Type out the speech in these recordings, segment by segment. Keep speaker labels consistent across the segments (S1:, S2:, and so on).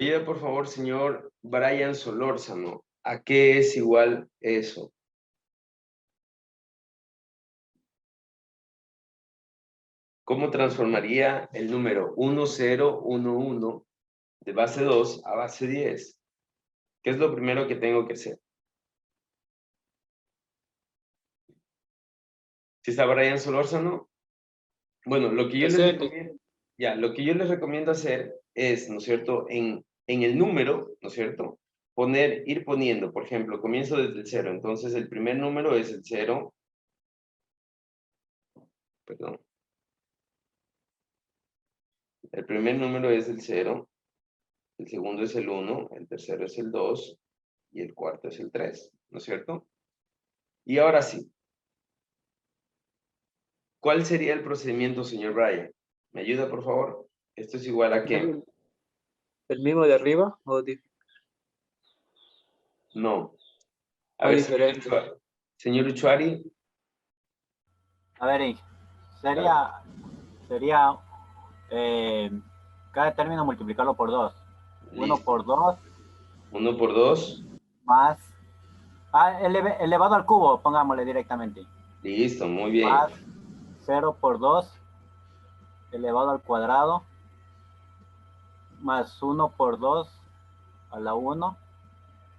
S1: Pida, por favor, señor Brian Solórzano. ¿A qué es igual eso? ¿Cómo transformaría el número 1011 de base 2 a base 10? ¿Qué es lo primero que tengo que hacer? ¿Sí está Brian Solórzano? Bueno, lo que yo les recomiendo, lo que yo les recomiendo hacer es, ¿no es cierto?, en el número, ¿no es cierto?, ir poniendo, por ejemplo, comienzo desde el 0, entonces el primer número es el 0, perdón, el primer número es el 0, el segundo es el 1, el tercero es el 2 y el cuarto es el 3, ¿no es cierto? Y ahora sí, ¿cuál sería el procedimiento, señor Brian? ¿Me ayuda, por favor? Esto es igual a qué.
S2: ¿El mismo de arriba
S1: No. A
S2: o
S1: ver,
S2: diferente?
S1: señor Uchuari.
S3: A ver, sería cada término multiplicarlo por 2. 1 por 2.
S1: 1 por 2.
S3: Más. Elevado al cubo, pongámosle directamente.
S1: Listo, muy bien.
S3: Más 0 por 2 elevado al cuadrado. Más 1 por 2 a la 1.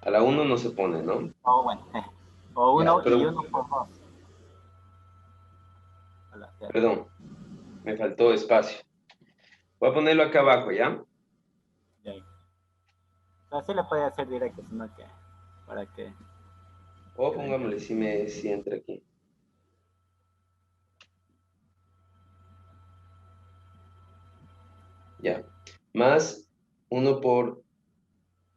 S1: A la 1 no se pone, ¿no?
S3: Oh, bueno. O 1
S1: pero,
S3: y 1 por 2.
S1: Perdón, me faltó espacio. Voy a ponerlo acá abajo, ¿ya?
S3: Así le puede hacer directo, sino que para que...
S1: O pongámosle si entra aquí. Ya. Más 1 por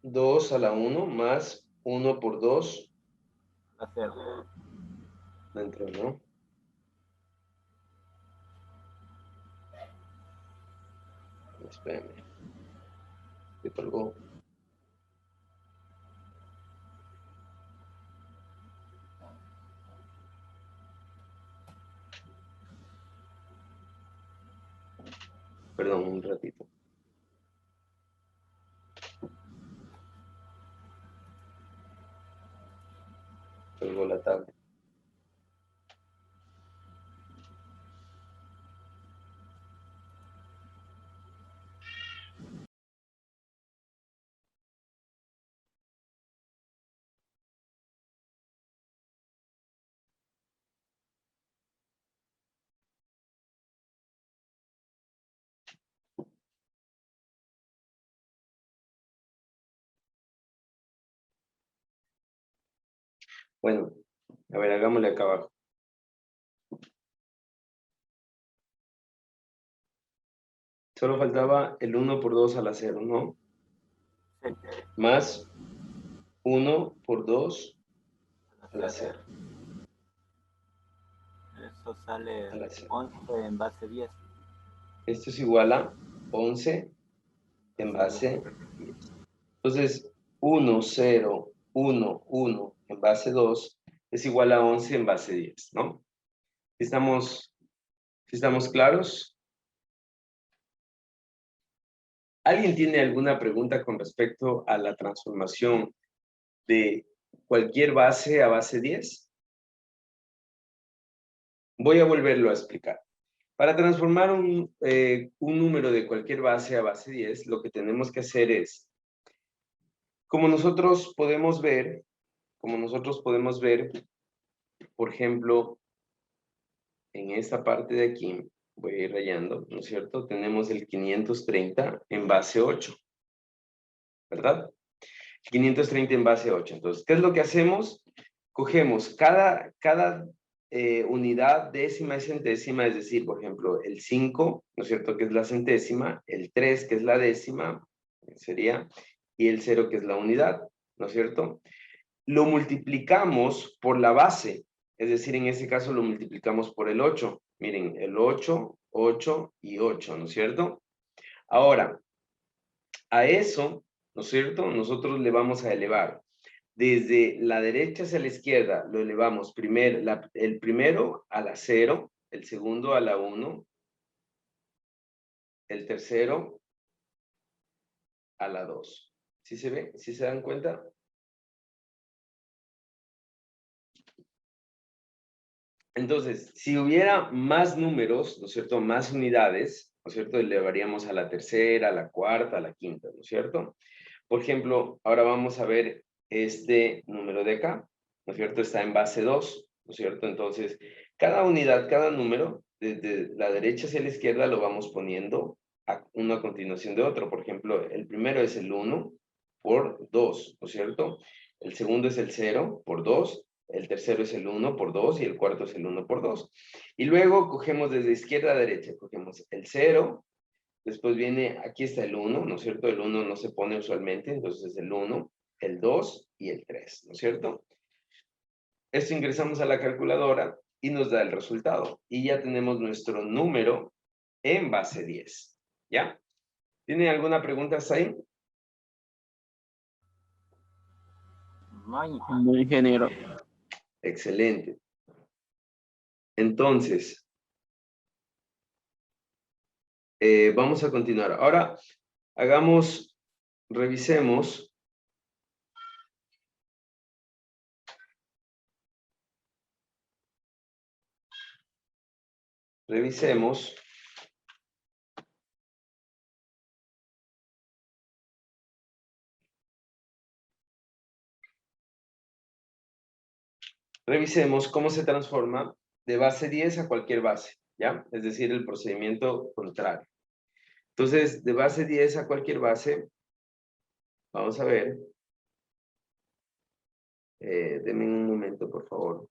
S1: 2 a la 1, más 1 por 2.
S3: A 0.
S1: No entró, ¿no? Espérame. Se colgó. Perdón, un ratito. Colgó la tabla. Bueno, a ver, hagámosle acá abajo. Solo faltaba el 1 por 2 a la 0, ¿no?
S3: Sí.
S1: Más 1 por 2 a la 0.
S3: Eso sale 11 en base 10.
S1: Esto es igual a 11 en base 10. Entonces, 1, 0, 1, 1 en base 2 es igual a 11 en base 10, ¿no? ¿Estamos claros? ¿Alguien tiene alguna pregunta con respecto a la transformación de cualquier base a base 10? Voy a volverlo a explicar. Para transformar un número de cualquier base a base 10, lo que tenemos que hacer es, como nosotros podemos ver, por ejemplo, en esta parte de aquí, voy a ir rayando, ¿no es cierto? Tenemos el 530 en base 8, ¿verdad? 530 en base 8. Entonces, ¿qué es lo que hacemos? Cogemos cada unidad décima y centésima, es decir, por ejemplo, el 5, ¿no es cierto?, que es la centésima, el 3, que es la décima, sería, y el 0, que es la unidad, ¿no es cierto? Lo multiplicamos por la base, es decir, en este caso lo multiplicamos por el 8. Miren, el 8, 8 y 8, ¿no es cierto? Ahora, a eso, ¿no es cierto?, nosotros le vamos a elevar. Desde la derecha hacia la izquierda lo elevamos el primero a la 0, el segundo a la 1, el tercero a la 2. ¿Sí se ve? ¿Sí se dan cuenta? Entonces, si hubiera más números, ¿no es cierto? Más unidades, ¿no es cierto? Elevaríamos a la tercera, a la cuarta, a la quinta, ¿no es cierto? Por ejemplo, ahora vamos a ver este número de acá, ¿no es cierto? Está en base 2, ¿no es cierto? Entonces, cada unidad, cada número, desde la derecha hacia la izquierda lo vamos poniendo uno a continuación de otro. Por ejemplo, el primero es el 1 por 2, ¿no es cierto? El segundo es el 0 por 2, el tercero es el 1 por 2 y el cuarto es el 1 por 2. Y luego cogemos desde izquierda a derecha, cogemos el 0, después viene, aquí está el 1, ¿no es cierto? El 1 no se pone usualmente, entonces es el 1, el 2 y el 3, ¿no es cierto? Esto ingresamos a la calculadora y nos da el resultado. Y ya tenemos nuestro número en base 10, ¿ya? ¿Tienen alguna pregunta hasta ahí?
S2: No, ingeniero.
S1: Excelente. Entonces, vamos a continuar. Ahora, revisemos. Revisemos. Revisemos cómo se transforma de base 10 a cualquier base, ¿ya? Es decir, el procedimiento contrario. Entonces, de base 10 a cualquier base, vamos a ver. Denme un momento, por favor.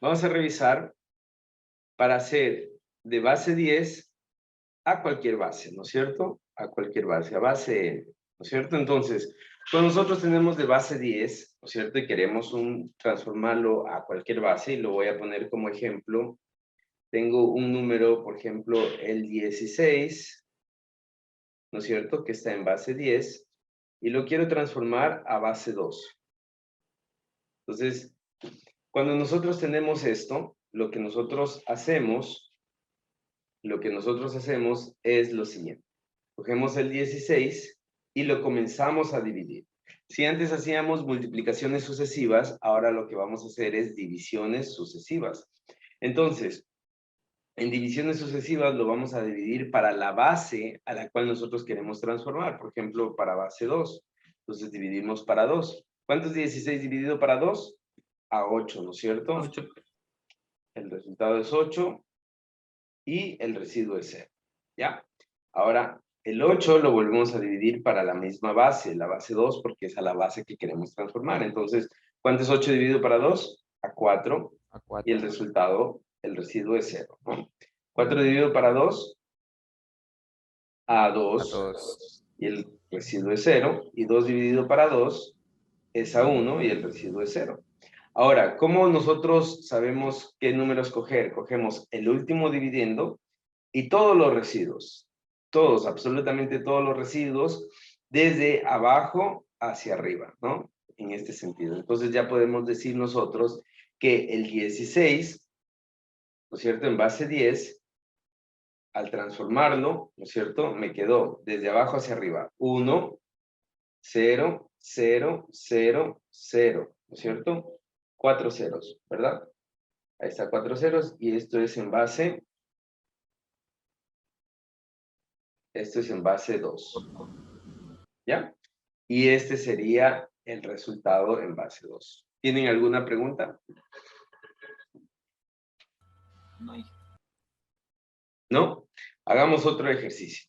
S1: Vamos a revisar para hacer de base 10 a cualquier base, ¿no es cierto? A cualquier base, a base n, ¿no es cierto? Entonces, cuando nosotros tenemos de base 10, ¿no es cierto? Y queremos transformarlo a cualquier base, y lo voy a poner como ejemplo. Tengo un número, por ejemplo, el 16, ¿no es cierto? Que está en base 10, y lo quiero transformar a base 2. Entonces, cuando nosotros tenemos esto, lo que nosotros hacemos es lo siguiente. Cogemos el 16 y lo comenzamos a dividir. Si antes hacíamos multiplicaciones sucesivas, ahora lo que vamos a hacer es divisiones sucesivas. Entonces, en divisiones sucesivas lo vamos a dividir para la base a la cual nosotros queremos transformar. Por ejemplo, para base 2. Entonces dividimos para 2. ¿Cuánto es 16 dividido para 2? A 8, ¿no es cierto?
S2: 8.
S1: El resultado es 8 y el residuo es 0. ¿Ya? Ahora, el 8 lo volvemos a dividir para la misma base, la base 2, porque es a la base que queremos transformar. Entonces, ¿cuánto es 8 dividido para 2? A 4.
S2: A
S1: Y el
S2: 4.
S1: resultado, el residuo es 0, ¿no? 4 dividido para 2, a
S2: A
S1: 2,
S2: 2.
S1: y el residuo es 0. Y 2 dividido para 2 es a 1 y el residuo es 0. Ahora, ¿cómo nosotros sabemos qué número escoger? Cogemos el último dividendo y todos los residuos. Todos, absolutamente todos los residuos, desde abajo hacia arriba, ¿no? En este sentido. Entonces ya podemos decir nosotros que el 16, ¿no es cierto? En base 10, al transformarlo, ¿no es cierto? Me quedó desde abajo hacia arriba. 1, 0, 0, 0, 0, ¿no es cierto? 4 ceros, ¿verdad? Ahí está 4 ceros y esto es en base 2. ¿Ya? Y este sería el resultado en base 2. ¿Tienen alguna pregunta? ¿No? Hagamos otro ejercicio.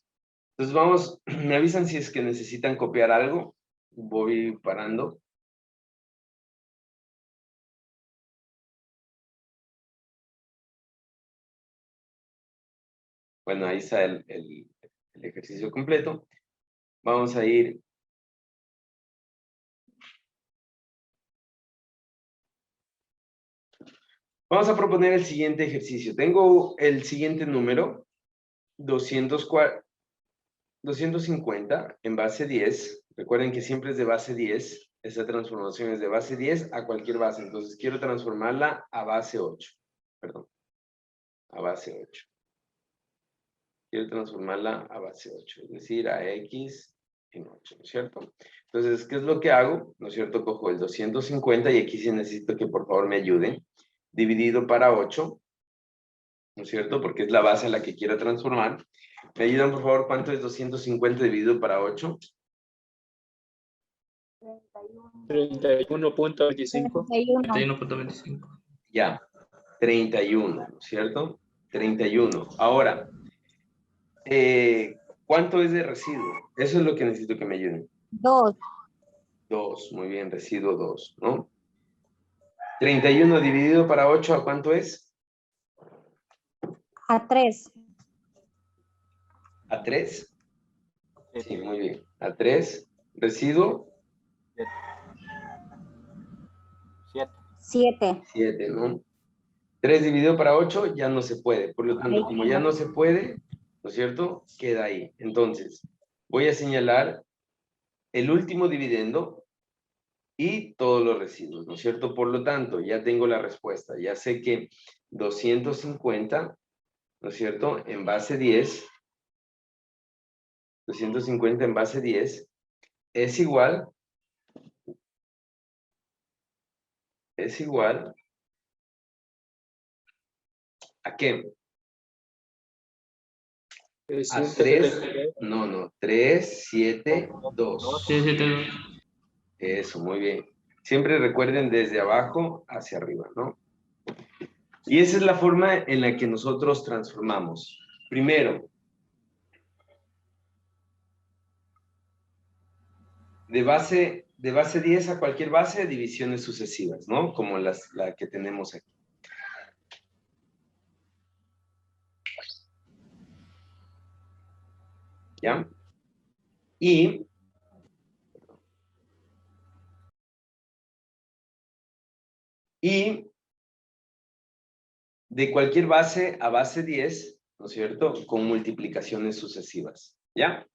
S1: Entonces vamos, me avisan si es que necesitan copiar algo. Voy parando. Bueno, ahí está el ejercicio completo. Vamos a ir. Vamos a proponer el siguiente ejercicio. Tengo el siguiente número, 250 en base 10. Recuerden que siempre es de base 10. Esta transformación es de base 10 a cualquier base. Entonces quiero transformarla a base 8. Perdón. a base 8. Quiero transformarla a base 8, es decir, a x en 8, ¿no es cierto? Entonces, ¿qué es lo que hago? ¿No es cierto? Cojo el 250 y aquí sí necesito que por favor me ayuden. Dividido para 8, ¿no es cierto? Porque es la base a la que quiero transformar. ¿Me ayudan por favor cuánto es 250 dividido para 8?
S2: 31.25.
S4: 31.25.
S1: Ya, 31, ¿no es cierto? 31. Ahora, ¿cuánto es de residuo? Eso es lo que necesito que me ayuden.
S4: 2.
S1: 2, muy bien, residuo 2, ¿no? 31 dividido para 8, ¿a cuánto es?
S4: A 3.
S1: ¿A 3? Sí,
S3: Siete.
S1: muy bien. ¿A 3? ¿Residuo?
S3: 7.
S4: 7.
S1: 7, ¿no? 3 dividido para 8 ya no se puede. Por lo tanto, como ya no se puede, ¿no es cierto? Queda ahí. Entonces, voy a señalar el último dividendo y todos los residuos, ¿no es cierto? Por lo tanto, ya tengo la respuesta. Ya sé que 250, ¿no es cierto? En base 10, 250 en base 10 es igual ¿a qué? A 3, no, 3, 7, 2.
S4: 7.
S1: Eso, muy bien. Siempre recuerden desde abajo hacia arriba, ¿no? Y esa es la forma en la que nosotros transformamos. Primero, de base 10 a cualquier base, divisiones sucesivas, ¿no? Como la que tenemos aquí. ¿Ya? Y de cualquier base a base 10, ¿no es cierto? Con multiplicaciones sucesivas, ¿ya?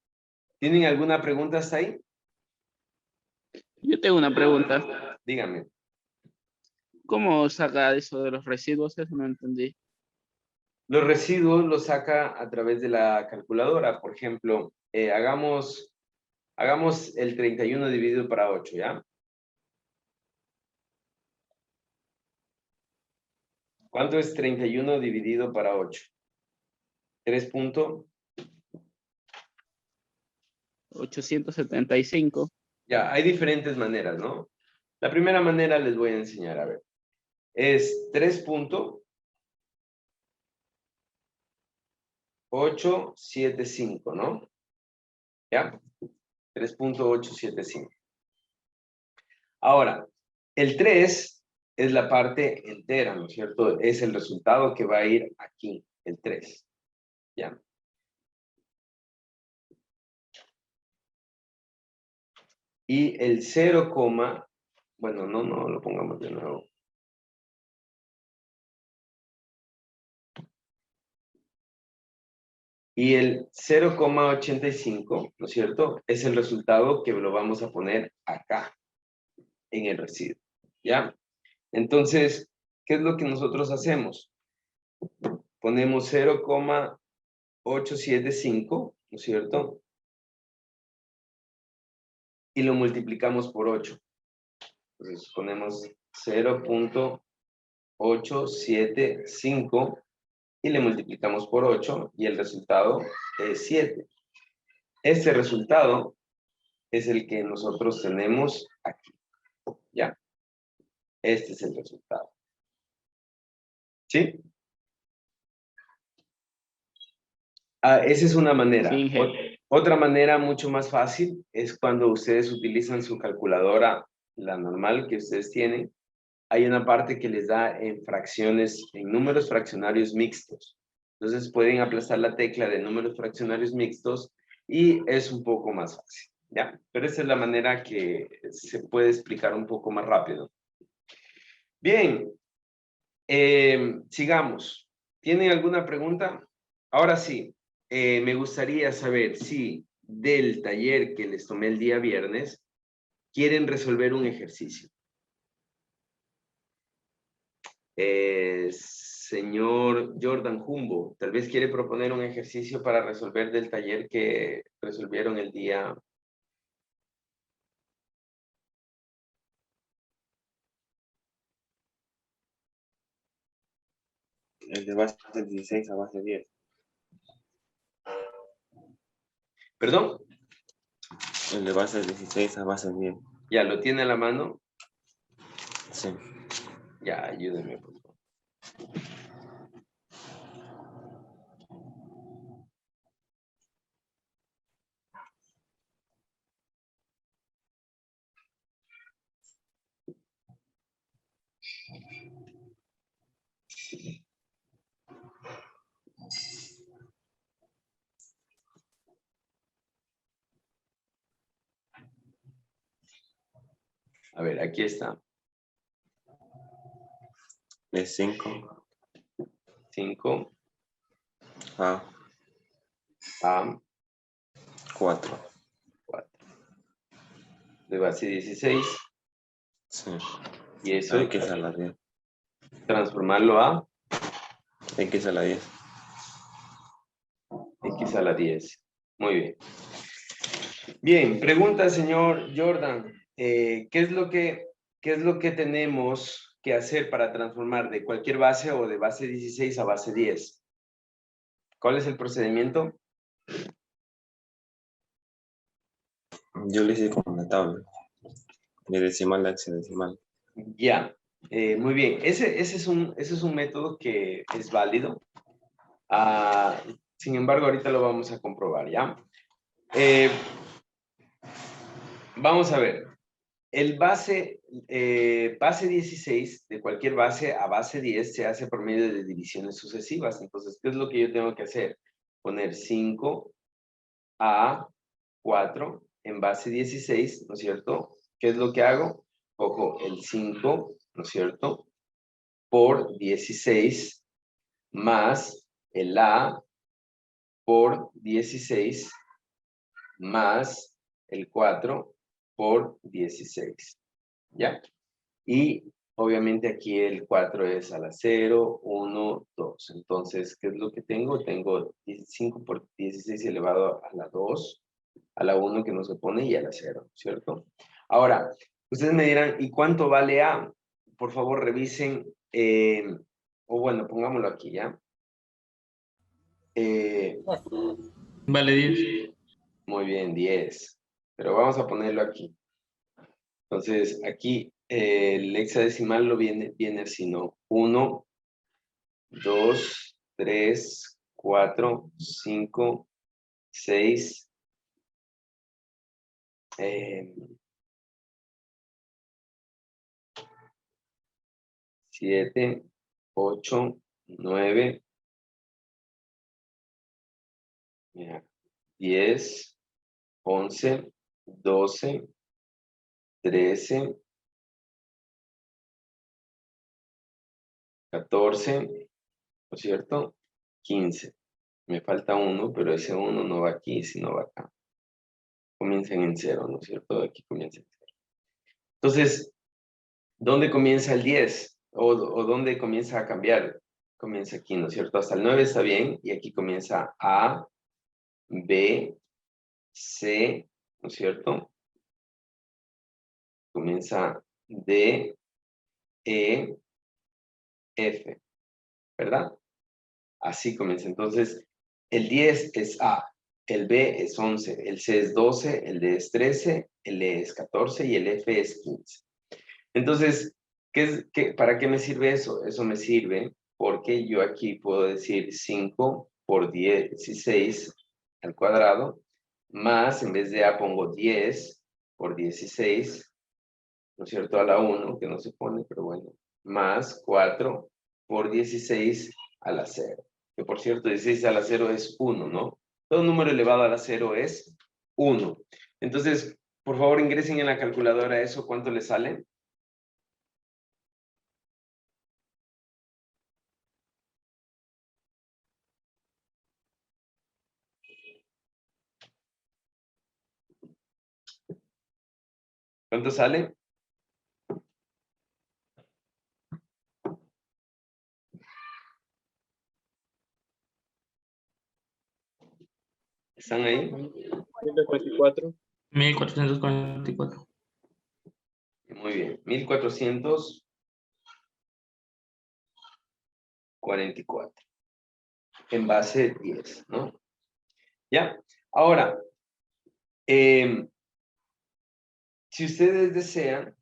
S1: ¿Tienen alguna pregunta hasta ahí?
S2: Yo tengo una pregunta.
S1: Díganme.
S2: ¿Cómo saca eso de los residuos? Eso no entendí.
S1: Los residuos los saca a través de la calculadora. Por ejemplo, hagamos el 31 dividido para 8, ¿ya? ¿Cuánto es 31 dividido para 8? 3 punto.
S2: 875.
S1: Ya, hay diferentes maneras, ¿no? La primera manera les voy a enseñar, a ver. Es 3.875, ¿no? ¿Ya? 3.875. Ahora, el 3 es la parte entera, ¿no es cierto? Es el resultado que va a ir aquí, el 3. ¿Ya? Y el 0, bueno, no lo pongamos de nuevo. Y el 0,85, ¿no es cierto? Es el resultado que lo vamos a poner acá, en el residuo, ¿ya? Entonces, ¿qué es lo que nosotros hacemos? Ponemos 0,875, ¿no es cierto? Y lo multiplicamos por 8. Entonces, ponemos 0.875 y le multiplicamos por 8 y el resultado es 7. Este resultado es el que nosotros tenemos aquí, ¿ya? Este es el resultado. ¿Sí? Esa es una manera.
S2: Sí,
S1: Otra manera mucho más fácil es cuando ustedes utilizan su calculadora, la normal que ustedes tienen. Hay una parte que les da en fracciones, en números fraccionarios mixtos. Entonces pueden aplastar la tecla de números fraccionarios mixtos y es un poco más fácil, ¿ya? Pero esa es la manera que se puede explicar un poco más rápido. Bien, sigamos. ¿Tienen alguna pregunta? Ahora sí, me gustaría saber si del taller que les tomé el día viernes quieren resolver un ejercicio. Señor Jordan Jumbo. Tal vez quiere proponer un ejercicio para resolver del taller que resolvieron el día.
S5: El de base 16 a base 10.
S1: ¿Perdón?
S5: El de base 16 a base 10.
S1: Ya, ¿lo tiene a la mano?
S5: Sí.
S1: Ya, ayúdeme, por favor. A ver, aquí está.
S5: De 5
S1: 5
S5: a
S1: a
S5: 4.
S1: 4. De base 16.
S5: Sí.
S1: Y eso,
S5: X a la 10.
S1: transformarlo a
S5: X a la 10.
S1: X a la 10. Muy bien. Bien, pregunta, señor Jordan. ¿Qué es lo que tenemos que hacer para transformar de cualquier base o de base 16 a base 10? ¿Cuál es el procedimiento?
S5: Yo lo hice con la tabla. De decimal a hexadecimal.
S1: Ya, muy bien. Ese es un método que es válido. Sin embargo, ahorita lo vamos a comprobar, ¿ya? Vamos a ver. El base 16, de cualquier base a base 10, se hace por medio de divisiones sucesivas. Entonces, ¿qué es lo que yo tengo que hacer? Poner 5 a 4 en base 16, ¿no es cierto? ¿Qué es lo que hago? Cojo el 5, ¿no es cierto? Por 16 más el A por 16 más el 4 por 16. ¿Ya? Y obviamente aquí el 4 es a la 0, 1, 2. Entonces, ¿qué es lo que tengo? Tengo 5 por 16 elevado a la 2, a la 1 que no se pone y a la 0, ¿cierto? Ahora, ustedes me dirán, ¿y cuánto vale A? Por favor, revisen, o bueno, pongámoslo aquí, ¿ya?
S4: Vale 10.
S1: Muy bien, 10. Pero vamos a ponerlo aquí. Entonces, aquí el hexadecimal lo viene así, ¿no? 1, 2, 3, 4, 5, 6, 7, 8, 9, 10, 11, 12, 13, 14, ¿no es cierto? 15. Me falta uno, pero ese uno no va aquí, sino va acá. Comienzan en 0, ¿no es cierto? Aquí comienza en 0. Entonces, ¿dónde comienza el 10? ¿O dónde comienza a cambiar? Comienza aquí, ¿no es cierto? Hasta el 9 está bien, y aquí comienza A, B, C, ¿no es cierto? Comienza D, E, F, ¿verdad? Así comienza. Entonces, el 10 es A, el B es 11, el C es 12, el D es 13, el E es 14 y el F es 15. Entonces, ¿para qué me sirve eso? Eso me sirve porque yo aquí puedo decir 5 por 16 al cuadrado, más, en vez de A pongo 10 por 16, ¿no es cierto? A la 1, que no se pone, pero bueno, más 4 por 16 a la 0. Que por cierto, 16 a la 0 es 1, ¿no? Todo número elevado a la 0 es 1. Entonces, por favor, ingresen en la calculadora eso, ¿cuánto le sale? ¿Cuánto sale? ¿Están ahí?
S2: 144.
S4: 1444.
S1: Muy bien. 1444. En base 10, ¿no? Ya. Ahora, si ustedes desean,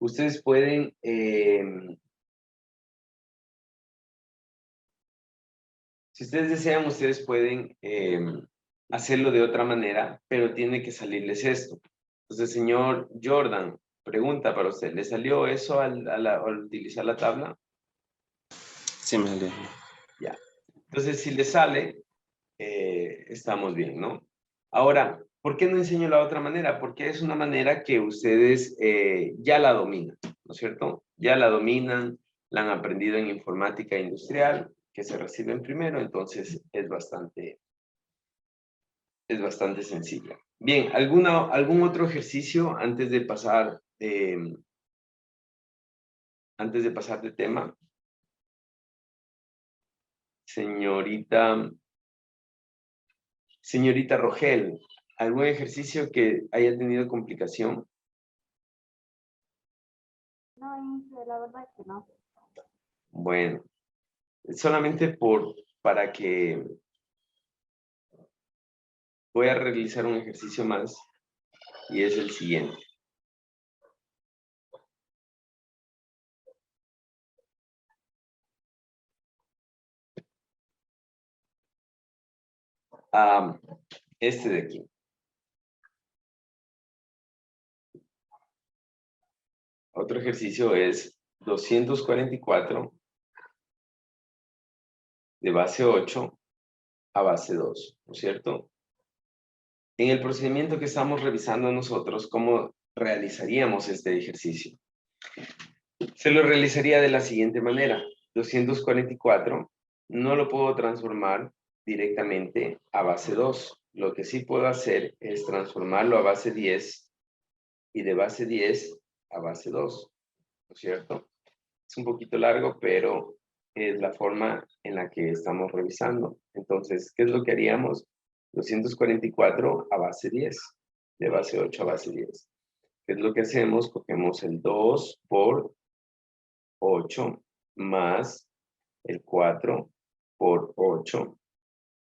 S1: ustedes pueden hacerlo de otra manera, pero tiene que salirles esto. Entonces, señor Jordan, pregunta para usted, ¿le salió eso al utilizar la tabla?
S5: Sí, me salió.
S1: Ya. Entonces, si le sale, estamos bien, ¿no? Ahora, ¿por qué no enseño la otra manera? Porque es una manera que ustedes ya la dominan, ¿no es cierto? Ya la dominan, la han aprendido en informática industrial, que se reciben primero, entonces es bastante sencilla. Bien, ¿algún otro ejercicio antes de pasar de tema? Señorita Rogel, ¿algún ejercicio que haya tenido complicación?
S6: No, la verdad que no.
S1: Bueno, solamente para que voy a realizar un ejercicio más y es el siguiente. Este de aquí. Otro ejercicio es 244 de base 8 a base 2, ¿no es cierto? En el procedimiento que estamos revisando nosotros, ¿cómo realizaríamos este ejercicio? Se lo realizaría de la siguiente manera. 244 no lo puedo transformar directamente a base 2. Lo que sí puedo hacer es transformarlo a base 10 y de base 10 a base 2, ¿no es cierto? Es un poquito largo, pero es la forma en la que estamos revisando. Entonces, ¿qué es lo que haríamos? 244 a base 10, de base 8 a base 10. ¿Qué es lo que hacemos? Cogemos el 2 por 8 más el 4 por 8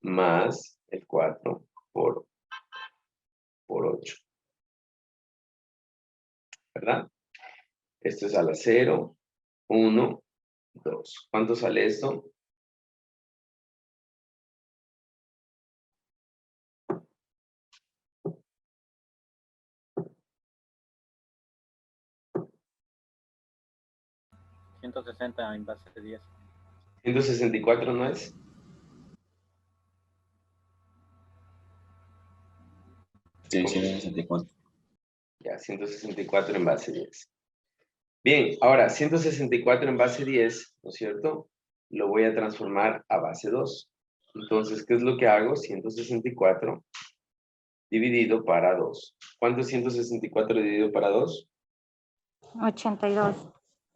S1: más el 4 por 8. ¿Verdad? Esto es a la 0, 1, 2. ¿Cuánto sale esto?
S3: ¿160 en base de 10?
S1: 164, ¿no es?
S5: Sí, 164.
S1: Ya, 164 en base 10. Bien, ahora 164 en base 10, ¿no es cierto? Lo voy a transformar a base 2. Entonces, ¿qué es lo que hago? 164 dividido para 2. ¿Cuánto es 164 dividido para 2?
S6: 82.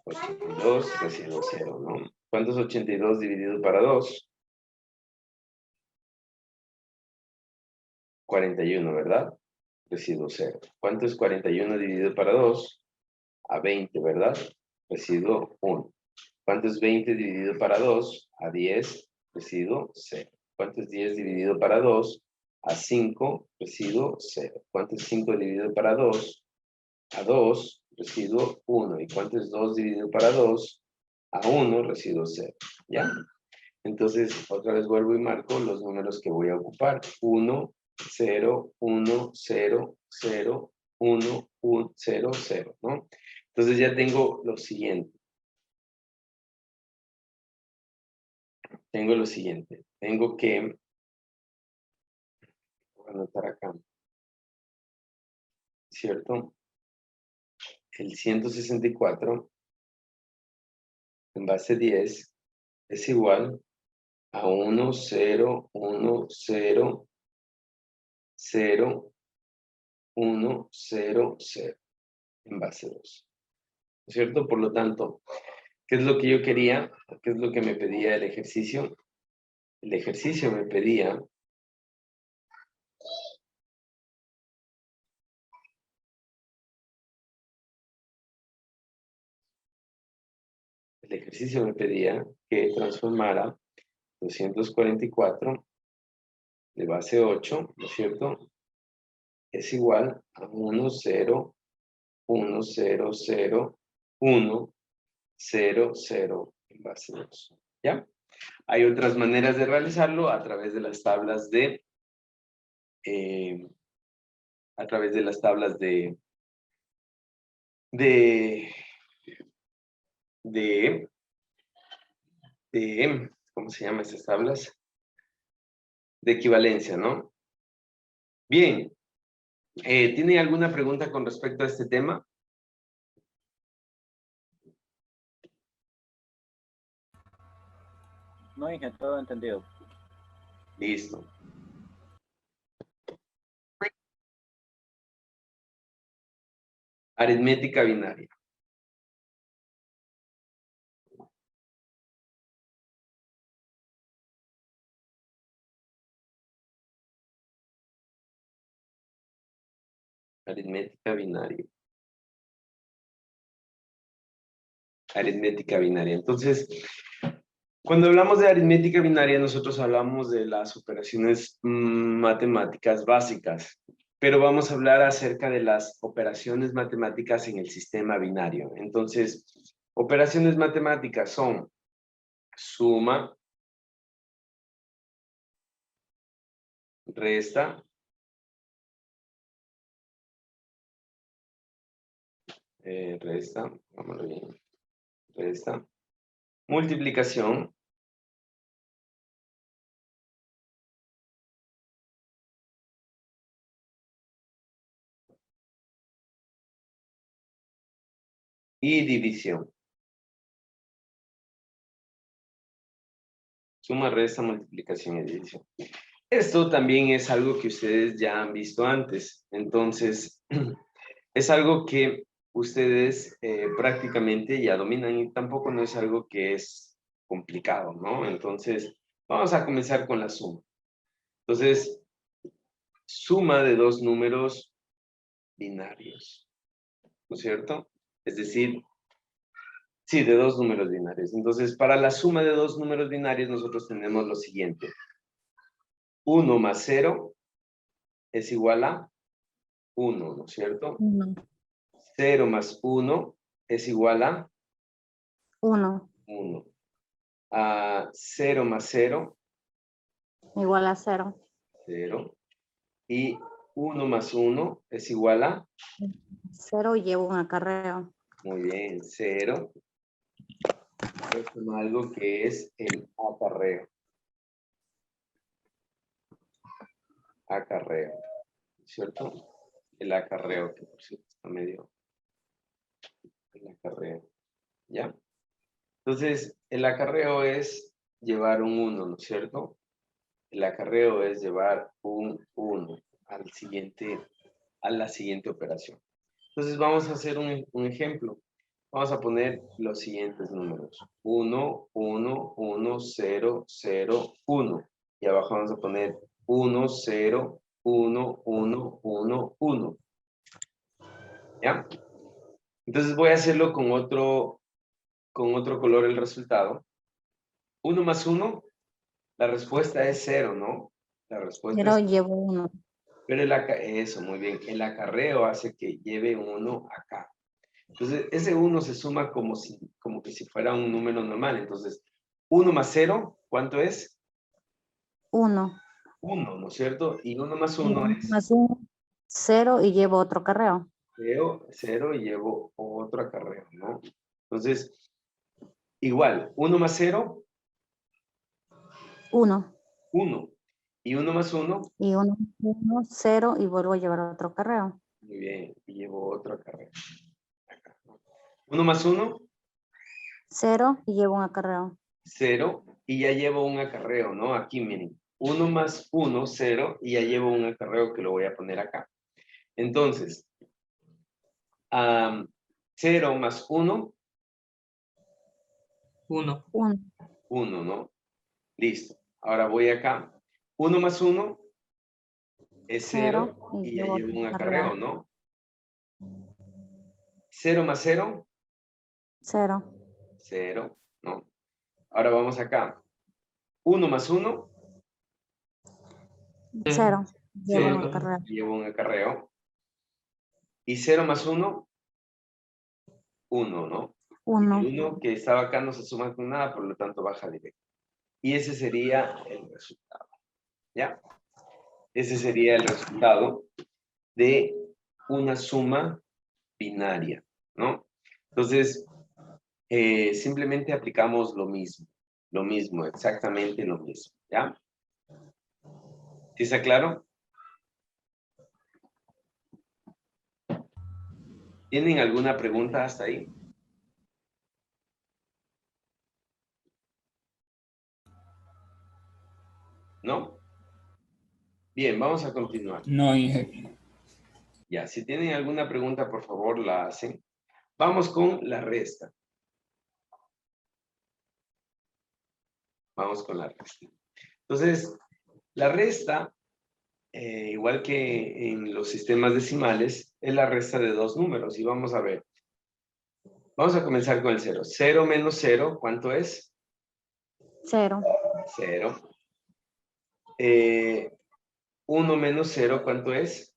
S1: 82, residuo 0, ¿no? ¿Cuánto es 82 dividido para 2? 41, ¿verdad? Residuo 0. ¿Cuánto es 41 dividido para 2? A 20, ¿verdad? Residuo 1. ¿Cuánto es 20 dividido para 2? A 10, residuo 0. ¿Cuánto es 10 dividido para 2? A 5, residuo 0. ¿Cuánto es 5 dividido para 2? A 2, residuo 1. ¿Y cuánto es 2 dividido para 2? A 1, residuo 0. ¿Ya? Entonces, otra vez vuelvo y marco los números que voy a ocupar. 1, 0, 1, 0, 0, 1, 1, 0, 0, ¿no? Entonces ya tengo lo siguiente. Tengo que voy a anotar acá, ¿cierto? El 164 en base 10 es igual a 1, 0, 1, 0, 0, 1, 0, 0 en base 2, ¿cierto? Por lo tanto, ¿qué es lo que yo quería? ¿Qué es lo que me pedía el ejercicio? El ejercicio me pedía el ejercicio me pedía que transformara 244 de base 8, ¿no es cierto? Es igual a 1, 0, 1, 0, 0, 1, 0, 0 en base 2. ¿Ya? Hay otras maneras de realizarlo a través de las tablas de ¿cómo se llaman esas tablas? De equivalencia, ¿no? Bien. ¿Tiene alguna pregunta con respecto a este tema?
S3: No, Inge, todo entendido.
S1: Listo. Aritmética binaria. Aritmética binaria. Aritmética binaria. Entonces, cuando hablamos de aritmética binaria, nosotros hablamos de las operaciones matemáticas básicas, pero vamos a hablar acerca de las operaciones matemáticas en el sistema binario. Entonces, operaciones matemáticas son suma, resta, vámonos bien, resta, multiplicación, y división. Suma, resta, multiplicación y división. Esto también es algo que ustedes ya han visto antes. Entonces, es algo que ustedes prácticamente ya dominan y tampoco no es algo que es complicado, ¿no? Entonces, vamos a comenzar con la suma. Entonces, suma de dos números binarios, ¿no es cierto? Es decir, sí, de dos números binarios. Entonces, para la suma de dos números binarios, nosotros tenemos lo siguiente. 1 más 0 es igual a 1, ¿no es cierto?
S6: 1.
S1: 0 más 1 es igual a
S6: 1.
S1: 1. 0 más 0,
S6: Igual a 0.
S1: 0. Y 1 más 1 es igual a,
S6: 0 y llevo un acarreo.
S1: muy bien, 0. Esto es algo que es el acarreo. Acarreo, ¿cierto? El acarreo, que por cierto está medio. El acarreo, ¿ya? Entonces, el acarreo es llevar un 1, ¿no es cierto? El acarreo es llevar un 1 a la siguiente operación. Entonces, vamos a hacer un ejemplo. Vamos a poner los siguientes números. 1, 1, 1, 0, 0, 1. Y abajo vamos a poner 1, 0, 1, 1, 1, 1. ¿Ya? Entonces voy a hacerlo con otro color el resultado. 1 más 1, la respuesta es 0, ¿no? La respuesta
S6: 0
S1: es...
S6: llevo 1.
S1: Pero eso, muy bien. El acarreo hace que lleve 1 acá. Entonces, ese 1 se suma como que si fuera un número normal. Entonces, 1 más 0, ¿cuánto es?
S6: 1.
S1: 1, ¿no es cierto? Y 1 más 1
S6: 1
S1: es
S6: más 1. 0 y llevo otro acarreo.
S1: 0 y llevo otro acarreo, ¿no? Entonces, igual, 1 más 0,
S6: 1.
S1: 1. Y 1 más 1,
S6: Y 1, 1, 0 y vuelvo a llevar otro acarreo.
S1: muy bien, y llevo otro acarreo. 1 más 1,
S6: 0 y llevo un acarreo.
S1: 0, y ya llevo un acarreo, ¿no? Aquí, miren. 1 más 1, 0, y ya llevo un acarreo que lo voy a poner acá. Entonces, 0 más 1,
S4: 1.
S6: 1.
S1: 1, ¿no? Listo. Ahora voy acá. 1 más 1 es 0
S6: 0 y
S1: y ya
S6: llevo
S1: llevo
S6: otro
S1: un
S6: acarreo.
S1: acarreo, ¿no? 0 más 0,
S6: 0.
S1: 0, ¿no? Ahora vamos acá. 1 más 1,
S6: 0. Llevo un
S4: Cero.
S6: acarreo.
S1: llevo un acarreo. Y 0 más 1, 1, ¿no?
S6: 1.
S1: El 1 que estaba acá no se suma con nada, por lo tanto baja directo. Y ese sería el resultado. ¿Ya? Ese sería el resultado de una suma binaria, ¿no? Entonces, simplemente aplicamos lo mismo, exactamente lo mismo, ¿ya? ¿Sí está claro? ¿Tienen alguna pregunta hasta ahí? ¿No? Bien, vamos a continuar.
S7: No, Inge.
S1: Ya, si tienen alguna pregunta, por favor, la hacen. Vamos con la resta. Vamos con la resta. Entonces, la resta, igual que en los sistemas decimales, es la resta de dos números. Y vamos a ver. Vamos a comenzar con el 0. 0 menos 0, ¿cuánto es?
S6: 0.
S1: 0. 1 menos 0, ¿cuánto es?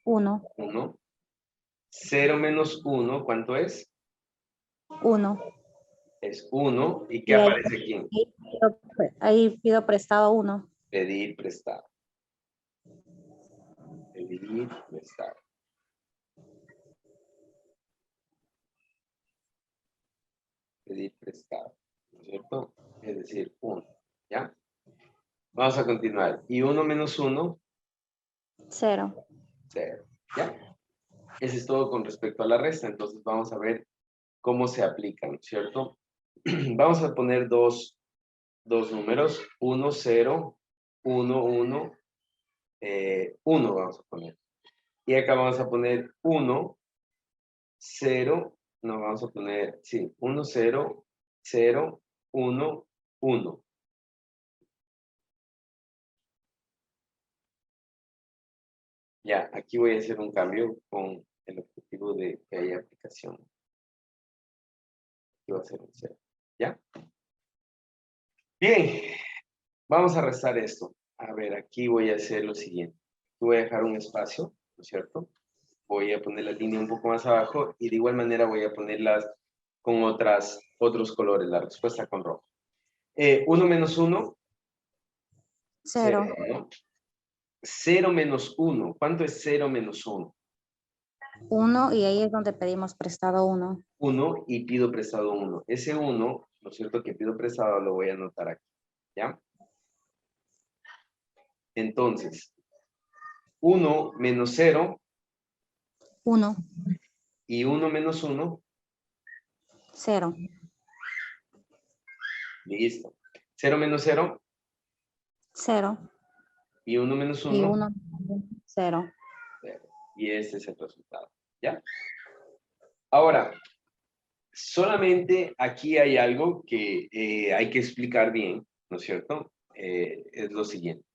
S6: 1.
S1: 1. 0 menos 1, ¿cuánto es?
S6: 1.
S1: Es 1. ¿Y qué
S6: Y ahí-
S1: aparece aquí?
S6: Ahí pido prestado 1.
S1: Pedir prestado. Pedir prestado. Pedir prestado. ¿No es cierto? Es decir, 1. ¿Ya? Vamos a continuar. ¿Y 1 menos 1?
S6: 0.
S1: 0. ¿Ya? Eso es todo con respecto a la resta. Entonces vamos a ver cómo se aplica, ¿no es cierto? Vamos a poner dos números. 1, 0, 1, 1, 1 vamos a poner. Y acá vamos a poner 1, 0, no, vamos a poner, sí, 1, 0, 0, 1, 1. Ya, aquí voy a hacer un cambio con el objetivo de que haya aplicación. Aquí va a ser un 0. ¿Ya? Bien, vamos a restar esto. A ver, aquí voy a hacer lo siguiente. Voy a dejar un espacio, ¿no es cierto? Voy a poner la línea un poco más abajo y de igual manera voy a ponerlas con otros colores, la respuesta con rojo. 1 menos 1,
S6: 0.
S1: 0, ¿no? 0 menos 1, ¿cuánto es 0 menos 1?
S6: 1 y ahí es donde pedimos prestado 1.
S1: 1 y pido prestado 1. Ese 1, ¿no es cierto? Que pido prestado lo voy a anotar aquí, ¿ya? Entonces, 1 menos 0
S6: 1.
S1: y 1 menos 1,
S6: 0.
S1: listo. 0 menos 0
S6: 0.
S1: y 1 menos
S6: Y
S1: 1,
S6: 1. 0.
S1: 0. Y este es el resultado, ¿ya? Ahora, solamente aquí hay algo que hay que explicar bien, ¿no es cierto? Es lo siguiente.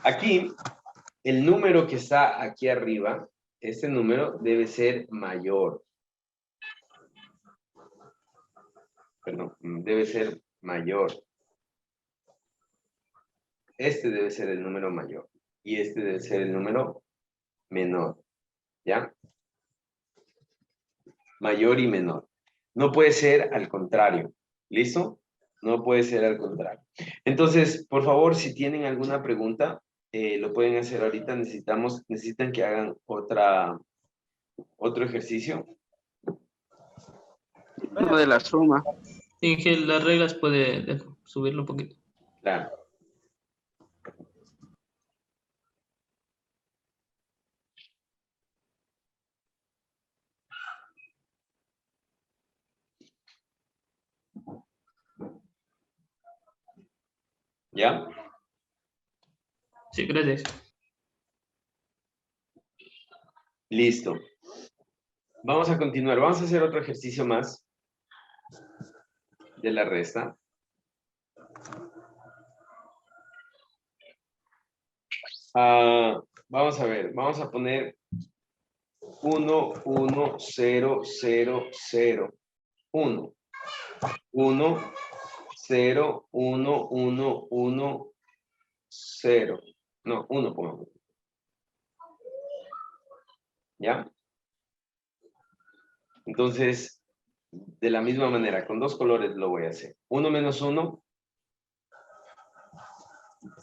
S1: Aquí, el número que está aquí arriba, este número debe ser mayor. Perdón, debe ser mayor. Este debe ser el número mayor. Y este debe ser el número menor. ¿Ya? Mayor y menor. No puede ser al contrario. ¿Listo? No puede ser al contrario. Entonces, por favor, si tienen alguna pregunta, lo pueden hacer ahorita. Necesitan que hagan otro ejercicio.
S2: Uno de la suma.
S4: Inge, las reglas puede subirlo un poquito.
S1: Claro. ¿Ya?
S4: Sí, gracias.
S1: Listo. Vamos a continuar. Vamos a hacer otro ejercicio más de la resta. Vamos a ver. Vamos a poner 1, 1, 0, 0, 0, 1. 1, 0, 1, 1, 1, 0. No, 1 pongamos. ¿Ya? Entonces, de la misma manera, con dos colores lo voy a hacer. 1 menos 1,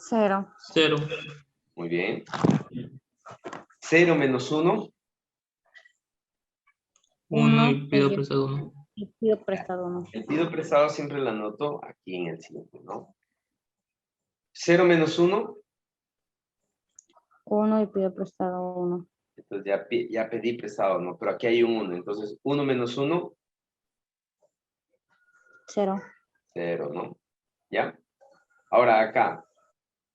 S6: 0.
S4: 0.
S1: muy bien. 0 menos 1,
S4: 1 y
S6: Uno,
S4: pido
S6: y-
S4: prestado 1.
S6: Y pido prestado 1.
S1: el pido prestado siempre lo anoto aquí en el siguiente, ¿no? 0 menos 1,
S6: 1 y pido prestado 1.
S1: entonces ya pedí prestado, ¿no? Pero aquí hay un 1, entonces 1 menos 1,
S6: 0.
S1: 0, ¿no? ¿Ya? Ahora acá,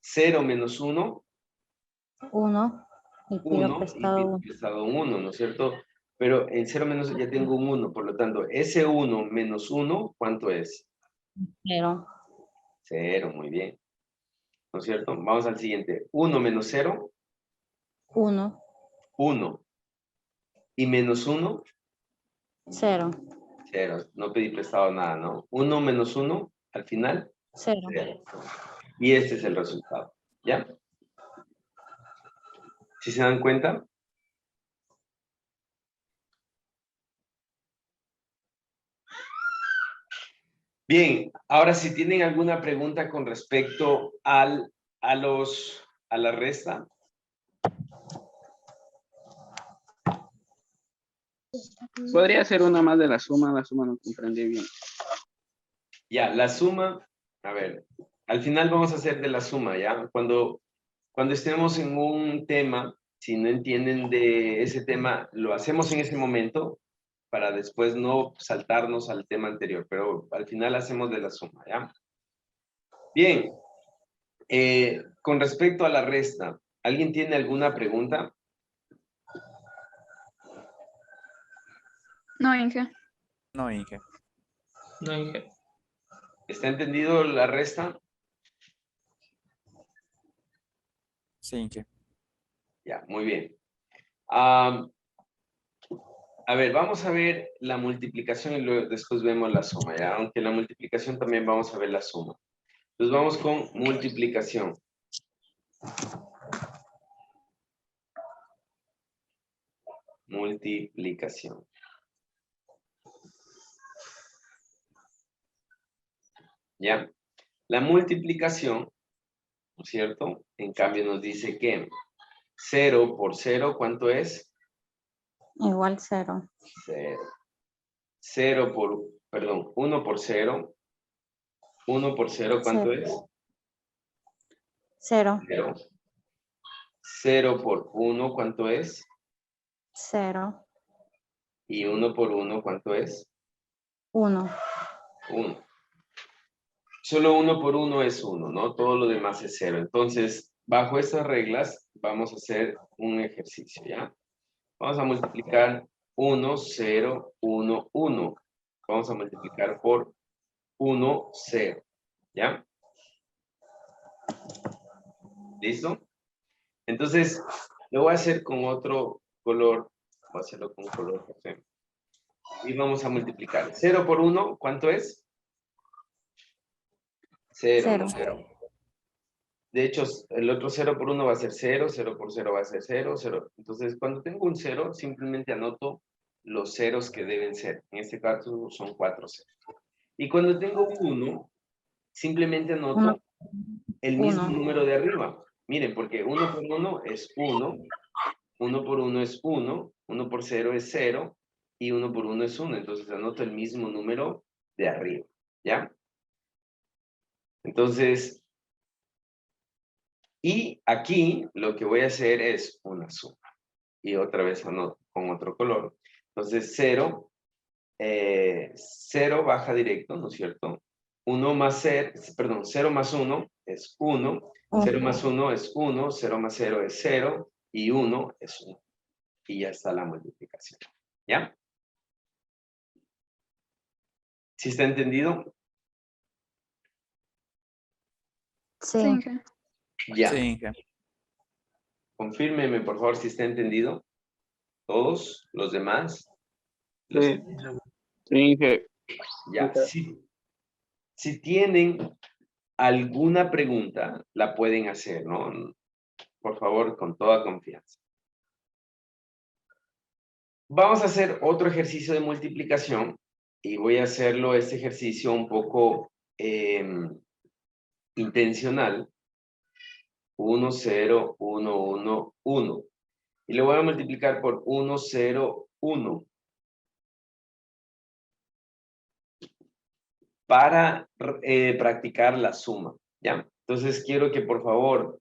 S1: 0 menos 1,
S6: 1 y pido
S1: 1 y
S6: prestado
S1: pido
S6: 1.
S1: prestado 1, ¿no es cierto? Pero en 0 menos ya tengo un 1, por lo tanto, ese 1 menos 1, ¿cuánto es?
S6: 0.
S1: 0, muy bien. ¿No es cierto? Vamos al siguiente. 1 menos 0,
S6: 1.
S1: 1. Y menos 1,
S6: 0.
S1: 0. No pedí prestado nada, ¿no? 1 menos 1, al final,
S6: 0.
S1: 0. Y este es el resultado. ¿Ya? ¿Sí se dan cuenta? Bien, ahora si tienen alguna pregunta con respecto a la resta.
S2: Podría ser una más de la suma no comprendí bien.
S1: Ya, la suma, a ver, al final vamos a hacer de la suma, ¿ya? Cuando estemos en un tema, si no entienden de ese tema, lo hacemos en ese momento para después no saltarnos al tema anterior, pero al final hacemos de la suma, ¿ya? Bien, con respecto a la resta, ¿alguien tiene alguna pregunta?
S7: No, Inge.
S8: No, Inge.
S4: No, Inge.
S1: ¿Está entendido la resta?
S8: Sí, Inge.
S1: Ya, muy bien. A ver, vamos a ver la multiplicación y luego después vemos la suma, ¿ya? Aunque la multiplicación también vamos a ver la suma. Entonces vamos con multiplicación. Multiplicación. ¿Ya? La multiplicación, ¿no es cierto? En cambio nos dice que 0 por 0, ¿cuánto es?
S6: Igual 0.
S1: 0. 0 por, perdón, 1 por 0. 1 por 0, ¿cuánto es?
S6: 0.
S1: 0. 0 por 1, ¿cuánto es?
S6: 0.
S1: Y 1 por 1, ¿cuánto es?
S6: 1.
S1: 1. Solo 1 por 1 es 1, ¿no? Todo lo demás es 0. Entonces, bajo estas reglas, vamos a hacer un ejercicio, ¿ya? Vamos a multiplicar 1, 0, 1, 1. Vamos a multiplicar por 1, 0, ¿ya? ¿Listo? Entonces, lo voy a hacer con otro color. Voy a hacerlo con color café. Y vamos a multiplicar. 0 por 1, ¿cuánto es? 0, ¿no?
S6: 0.
S1: De hecho, el otro 0 por 1 va a ser 0, 0 por 0 va a ser 0, 0. Entonces, cuando tengo un 0, simplemente anoto los ceros que deben ser. En este caso son 4 ceros. Y cuando tengo un 1, simplemente anoto
S6: Uno.
S1: el mismo
S6: Uno.
S1: número de arriba. Miren, porque 1 por 1 es 1, 1 por 1 es 1, 1 por 0 es 0, y 1 por 1 es 1. Entonces, anoto el mismo número de arriba, ¿ya? Entonces, y aquí lo que voy a hacer es una suma. Y otra vez anoto con otro color. Entonces 0, 0 baja directo, ¿no es cierto? 1 más 0, perdón, 0 más 1 es 1, 0 más 1 es 1, 0 más 0 es 0, y 1 es 1. Y ya está la multiplicación. ¿Ya? ¿Sí está entendido?
S7: Sí,
S6: Sí.
S7: Inge.
S1: Ya.
S8: Sí, Inge.
S1: Confírmeme, por favor, si está entendido. ¿Todos los demás?
S4: Sí.
S2: Sí, jefe.
S1: Ya, si tienen alguna pregunta, la pueden hacer, ¿no? Por favor, con toda confianza. Vamos a hacer otro ejercicio de multiplicación y voy a hacerlo, este ejercicio, un poco intencional. 1, 0, 1, 1, 1. Y lo voy a multiplicar por 1, 0, 1. Para practicar la suma, ¿ya? Entonces quiero que por favor,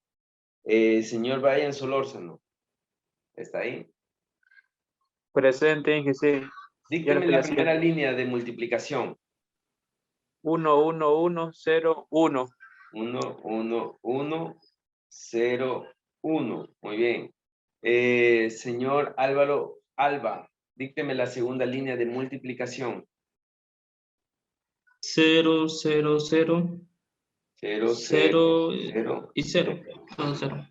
S1: señor Brian Solórzano, ¿está ahí?
S9: Presente, Inge, sí.
S1: Dícteme la primera línea de multiplicación.
S9: 1, 1, 1, 0, 1.
S1: 1, 1, 1, 0, 1. Muy bien. Señor Álvaro Alba, dícteme la segunda línea de multiplicación.
S4: 0, 0, 0,
S1: 0, 0,
S4: 0
S1: 0
S4: y 0. Todo 0.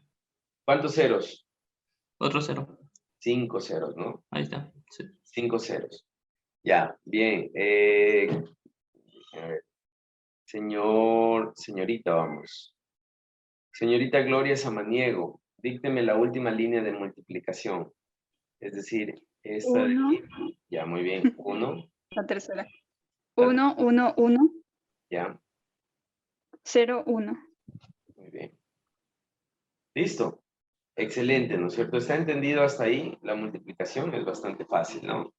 S1: ¿Cuántos ceros?
S4: Otro 0.
S1: 5 ceros, ¿no?
S4: Ahí está. Sí.
S1: 5 ceros. Ya, bien. A ver. Señorita, vamos. Señorita Gloria Samaniego, dícteme la última línea de multiplicación. Es decir, esta de
S10: Uno.
S1: aquí. Ya, muy bien. 1.
S10: La tercera. 1, 1, 1,
S1: Ya,
S10: 0, 1.
S1: muy bien. Listo. Excelente, ¿no es cierto? ¿Está entendido hasta ahí? La multiplicación es bastante fácil, ¿no?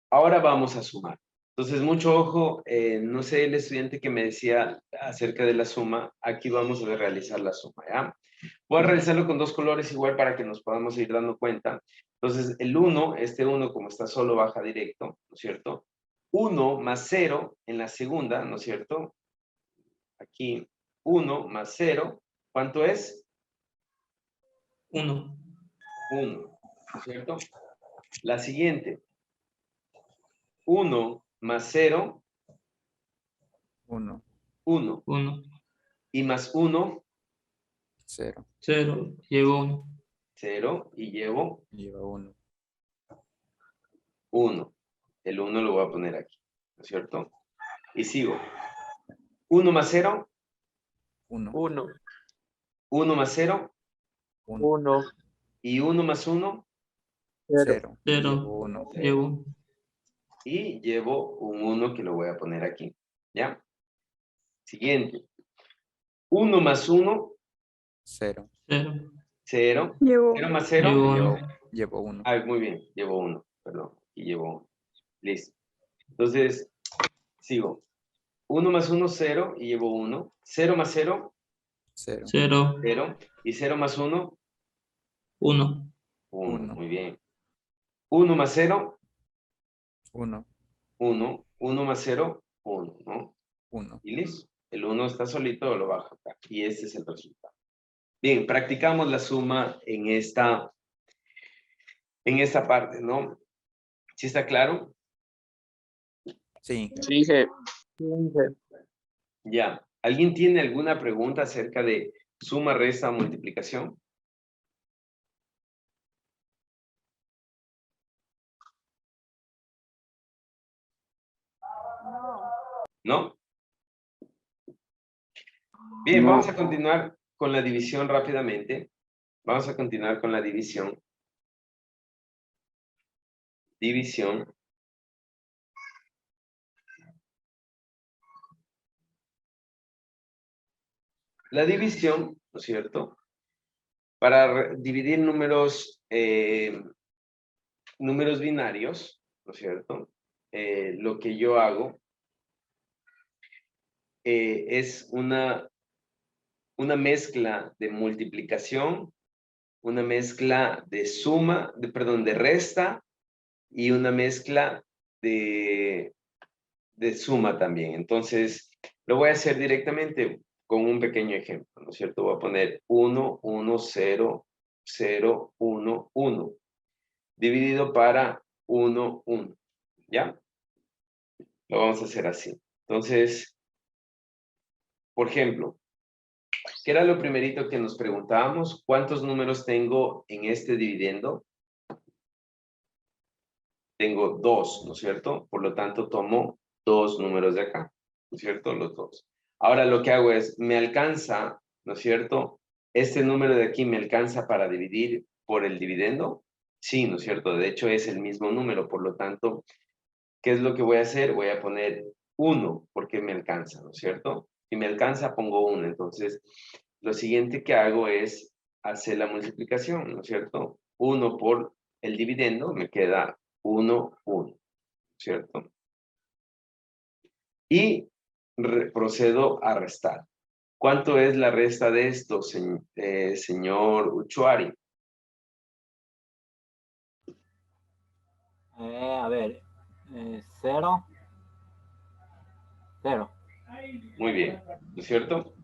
S1: Ahora vamos a sumar. Entonces, mucho ojo, no sé el estudiante que me decía acerca de la suma, aquí vamos a realizar la suma, ¿ya? Voy a realizarlo con dos colores igual para que nos podamos ir dando cuenta. Entonces, el 1, este 1 como está solo baja directo, ¿no es cierto? 1 más 0 en la segunda, ¿no es cierto? Aquí, 1 más 0, ¿cuánto es?
S4: 1.
S1: 1, ¿no es cierto? La siguiente, 1 más 0,
S8: 1,
S1: 1.
S4: 1.
S1: Y más 1,
S8: 0.
S4: 0. Llevo 1.
S1: 0. Y llevo
S8: Lleva 1.
S1: 1. El 1 lo voy a poner aquí, ¿no es cierto? Y sigo. 1 más 0.
S8: 1.
S9: 1,
S1: 1 más 0.
S8: 1.
S9: 1,
S1: Y 1 más 1.
S8: 0.
S4: 0.
S8: Llevo 1.
S4: Llevo 1.
S1: Y llevo un 1 que lo voy a poner aquí, ¿ya? Siguiente. 1 más 1.
S8: 0.
S4: 0.
S1: 0.
S10: Llevo
S1: 0 más 0.
S4: Llevo 1.
S8: Llevo 1.
S1: Ah, muy bien. Llevo 1. Perdón. Y llevo 1. Listo. Entonces, sigo. 1 más 1, 0. Y llevo 1. 0 más 0.
S8: 0.
S4: 0.
S1: 0. Y 0 más 1.
S4: 1.
S1: 1. Muy bien. 1 más 0.
S8: 1.
S1: 1. 1 más 0. 1, ¿no?
S8: 1.
S1: Y listo. El 1 está solito, lo bajo acá. Y este es el resultado. Bien, practicamos la suma en esta parte, ¿no? ¿Sí está claro?
S8: Sí.
S2: Sí, jefe.
S1: Ya. ¿Alguien tiene alguna pregunta acerca de suma, resta o multiplicación? ¿No? Bien,
S2: No.
S1: vamos a continuar con la división rápidamente. Vamos a continuar con la división. División. La división, ¿no es cierto? Para dividir números binarios, ¿no es cierto? Lo que yo hago es una mezcla de multiplicación, una mezcla de suma, de resta y una mezcla de suma también. Entonces, lo voy a hacer directamente con un pequeño ejemplo, ¿no es cierto? Voy a poner 1, 1, 0, 0, 1, 1, dividido para 1, 1, ¿ya? Lo vamos a hacer así. Entonces, por ejemplo, ¿Qué era lo primerito que nos preguntábamos? ¿Cuántos números tengo en este dividendo? Tengo 2, ¿no es cierto? Por lo tanto, tomo 2 números de acá, ¿no es cierto? Los 2. Ahora lo que hago es, me alcanza, ¿no es cierto? Este número de aquí me alcanza para dividir por el dividendo. Sí, ¿no es cierto? De hecho, es el mismo número, por lo tanto, ¿qué es lo que voy a hacer? Voy a poner 1, porque me alcanza, ¿no es cierto? Si me alcanza, pongo 1. Entonces, lo siguiente que hago es hacer la multiplicación, ¿no es cierto? 1 por el dividendo, me queda 1, 1, ¿cierto? Y procedo a restar. ¿Cuánto es la resta de esto, señor Uchuari?
S3: A ver, 0, 0.
S1: Muy bien, ¿no es cierto?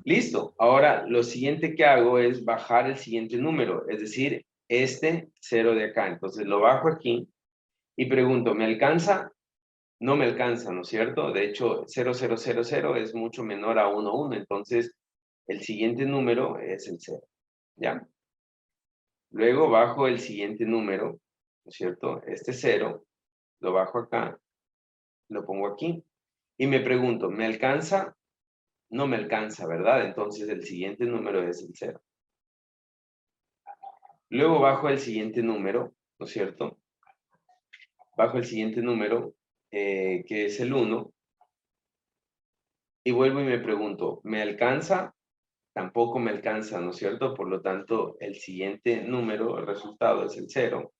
S1: Listo. Ahora, lo siguiente que hago es bajar el siguiente número, es decir, este 0 de acá. Entonces, lo bajo aquí y pregunto, ¿me alcanza? No me alcanza, ¿no es cierto? De hecho, 0000 es mucho menor a 11, entonces el siguiente número es el 0, ¿ya? Luego bajo el siguiente número, ¿no es cierto? Este 0, lo bajo acá, lo pongo aquí, y me pregunto, ¿me alcanza? No me alcanza, ¿verdad? Entonces el siguiente número es el 0. Luego bajo el siguiente número, ¿no es cierto? Bajo el siguiente número, que es el 1, y vuelvo y me pregunto, ¿me alcanza? Tampoco me alcanza, ¿no es cierto? Por lo tanto, el siguiente número, el resultado es el 0.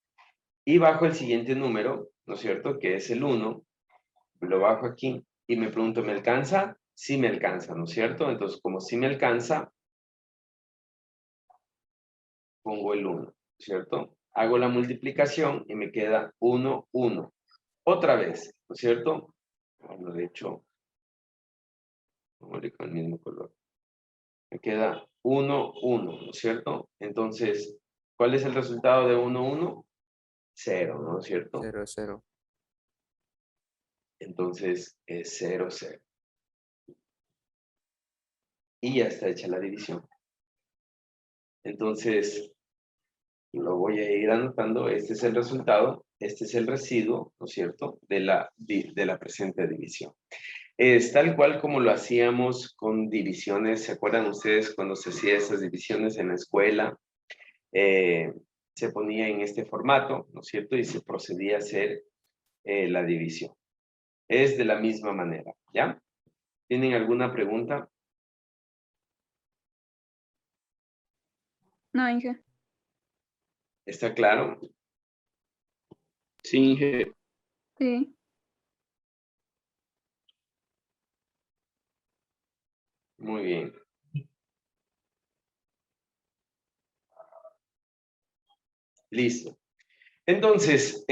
S1: Y bajo el siguiente número, ¿no es cierto? Que es el 1, lo bajo aquí y me pregunto, ¿me alcanza? Sí me alcanza, ¿no es cierto? Entonces, como sí me alcanza, pongo el 1, ¿cierto? Hago la multiplicación y me queda 1, 1. Otra vez, ¿no es cierto? Bueno, de hecho, vamos a ir con el mismo color. Me queda 1, 1, ¿no es cierto? Entonces, ¿cuál es el resultado de 1, 1? 0, ¿no es cierto?
S8: 0, 0.
S1: Entonces, es 0, 0. Y ya está hecha la división. Entonces, lo voy a ir anotando. Este es el resultado, este es el residuo, ¿no es cierto?, de la presente división. Es tal cual como lo hacíamos con divisiones. ¿Se acuerdan ustedes cuando se hacía esas divisiones en la escuela? Se ponía en este formato, ¿no es cierto? Y se procedía a hacer la división. Es de la misma manera, ¿ya? ¿Tienen alguna pregunta?
S10: No, Inge.
S1: ¿Está claro?
S2: Sí, Inge.
S10: Sí.
S1: Muy bien. Listo. Entonces,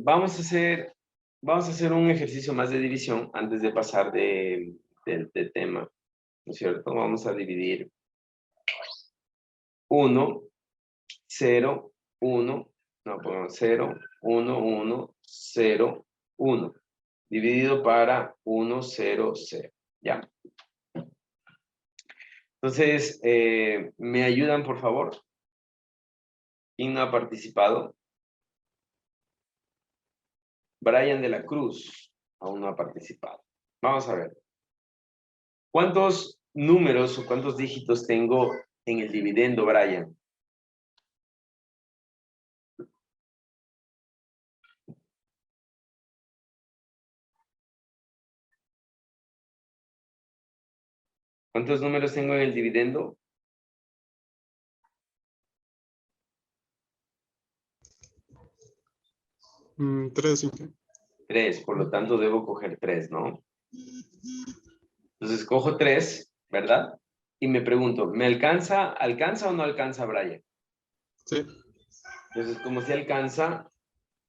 S1: vamos a hacer un ejercicio más de división antes de pasar del tema, ¿no es cierto? Vamos a dividir 1, 0, 1, no, pongamos 0, 1, 1, 0, 1, dividido para 1, 0, 0, ¿ya? Entonces, ¿me ayudan, por favor? ¿Quién no ha participado? Brian de la Cruz aún no ha participado. Vamos a ver. ¿Cuántos números o cuántos dígitos tengo en el dividendo, Brian? ¿Cuántos números tengo en el dividendo?
S11: 3.
S1: 3, por lo tanto debo coger 3, ¿no? Entonces cojo 3, ¿verdad? Y me pregunto, ¿me alcanza o no alcanza, Brian?
S11: Sí.
S1: Entonces, como si alcanza,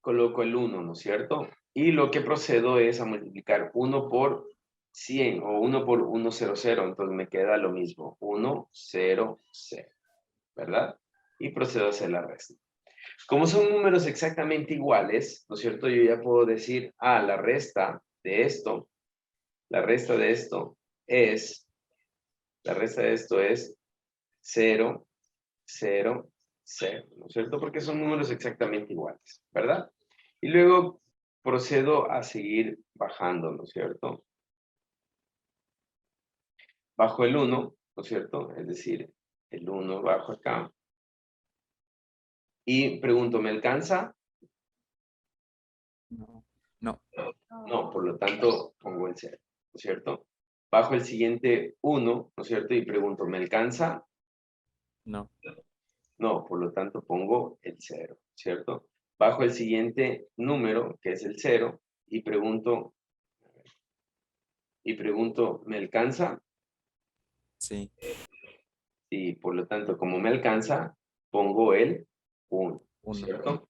S1: coloco el 1, ¿no es cierto? Y lo que procedo es a multiplicar 1 por 100 o 1 por 100, entonces me queda lo mismo, 100, ¿verdad? Y procedo a hacer la resta. Como son números exactamente iguales, ¿no es cierto? Yo ya puedo decir, la resta de esto es La resta de esto es 0, 0, 0, ¿no es cierto? Porque son números exactamente iguales, ¿verdad? Y luego procedo a seguir bajando, ¿no es cierto? Bajo el 1, ¿no es cierto? Es decir, el 1 bajo acá. Y pregunto, ¿me alcanza?
S8: No. No.
S1: No, por lo tanto pongo el 0, ¿no es cierto? Bajo el siguiente 1, ¿no es cierto? Y pregunto, ¿me alcanza?
S8: No.
S1: No, por lo tanto pongo el 0, ¿cierto? Bajo el siguiente número, que es el 0, y pregunto, ¿me alcanza?
S8: Sí.
S1: Y por lo tanto, como me alcanza, pongo el 1,
S8: Uno.
S1: ¿cierto?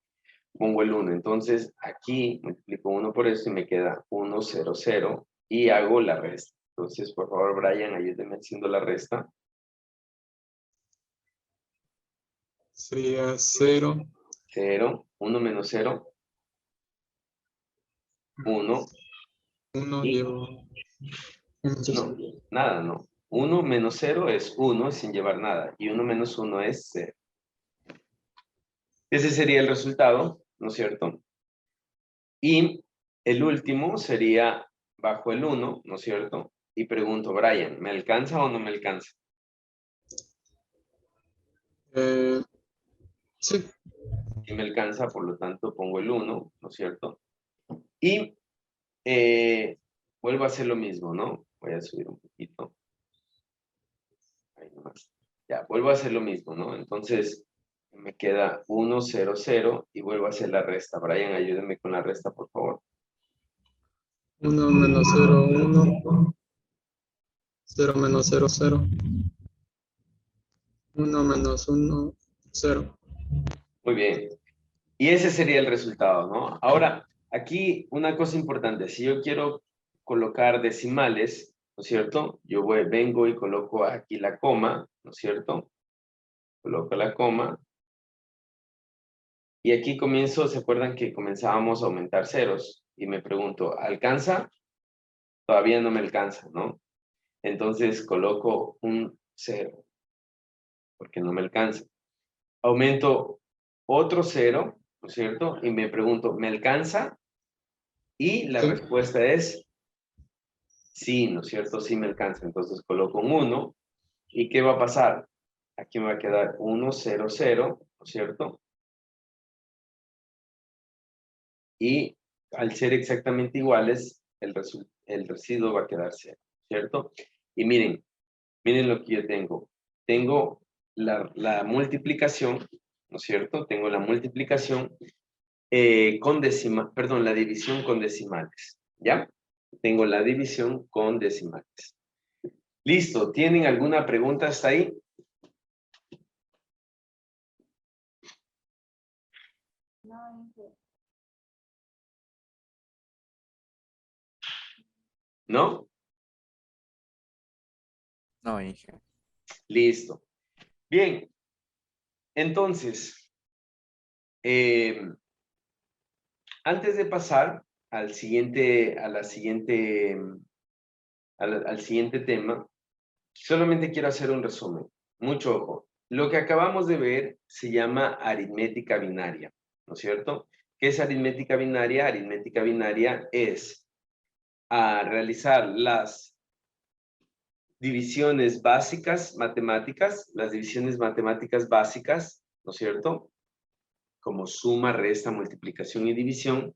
S1: Pongo el 1. Entonces, aquí multiplico 1 por esto y me queda 1, 0, 0 y hago la resta. Entonces, por favor, Brian, ayúdeme haciendo la resta.
S11: Sería 0.
S1: 0, 1 menos 0, 1.
S11: 1
S1: Y
S11: llevo 1
S1: no, nada, no. 1 menos 0 es 1 sin llevar nada. Y 1 menos 1 es 0. Ese sería el resultado, ¿no es cierto? Y el último sería bajo el 1, ¿no es cierto? Y pregunto, Brian, ¿me alcanza o no me alcanza?
S11: Sí.
S1: Si me alcanza, por lo tanto pongo el 1, ¿no es cierto? Y vuelvo a hacer lo mismo, ¿no? Voy a subir un poquito. Ahí nomás. Ya, vuelvo a hacer lo mismo, ¿no? Entonces, me queda 1, 0, 0 y vuelvo a hacer la resta. Brian, ayúdenme con la resta, por favor.
S11: 1 menos 0, 1. 0 menos 0, 0. 1 menos 1, 0.
S1: Muy bien. Y ese sería el resultado, ¿no? Ahora, aquí una cosa importante. Si yo quiero colocar decimales, ¿no es cierto? Yo vengo y coloco aquí la coma, ¿no es cierto? Coloco la coma. Y aquí comienzo, ¿se acuerdan que comenzábamos a aumentar ceros? Y me pregunto, ¿alcanza? Todavía no me alcanza, ¿no? Entonces coloco un 0, porque no me alcanza. Aumento otro 0, ¿no es cierto? Y me pregunto, ¿me alcanza? Y la
S11: Sí.
S1: respuesta es sí, ¿no es cierto? Sí me alcanza. Entonces coloco un 1. ¿Y qué va a pasar? Aquí me va a quedar 1, 0, 0, ¿no es cierto? Y al ser exactamente iguales, el residuo va a quedar 0, ¿cierto? Y miren lo que yo tengo. Tengo la multiplicación, ¿no es cierto? Tengo la multiplicación la división con decimales, ¿ya? Tengo la división con decimales. Listo, ¿tienen alguna pregunta hasta ahí? ¿No?
S8: No, Inge.
S1: Listo. Bien. Entonces, antes de pasar al siguiente tema, solamente quiero hacer un resumen. Mucho ojo. Lo que acabamos de ver se llama aritmética binaria, ¿no es cierto? ¿Qué es aritmética binaria? Aritmética binaria es realizar las divisiones básicas matemáticas, las divisiones matemáticas básicas, ¿no es cierto? Como suma, resta, multiplicación y división,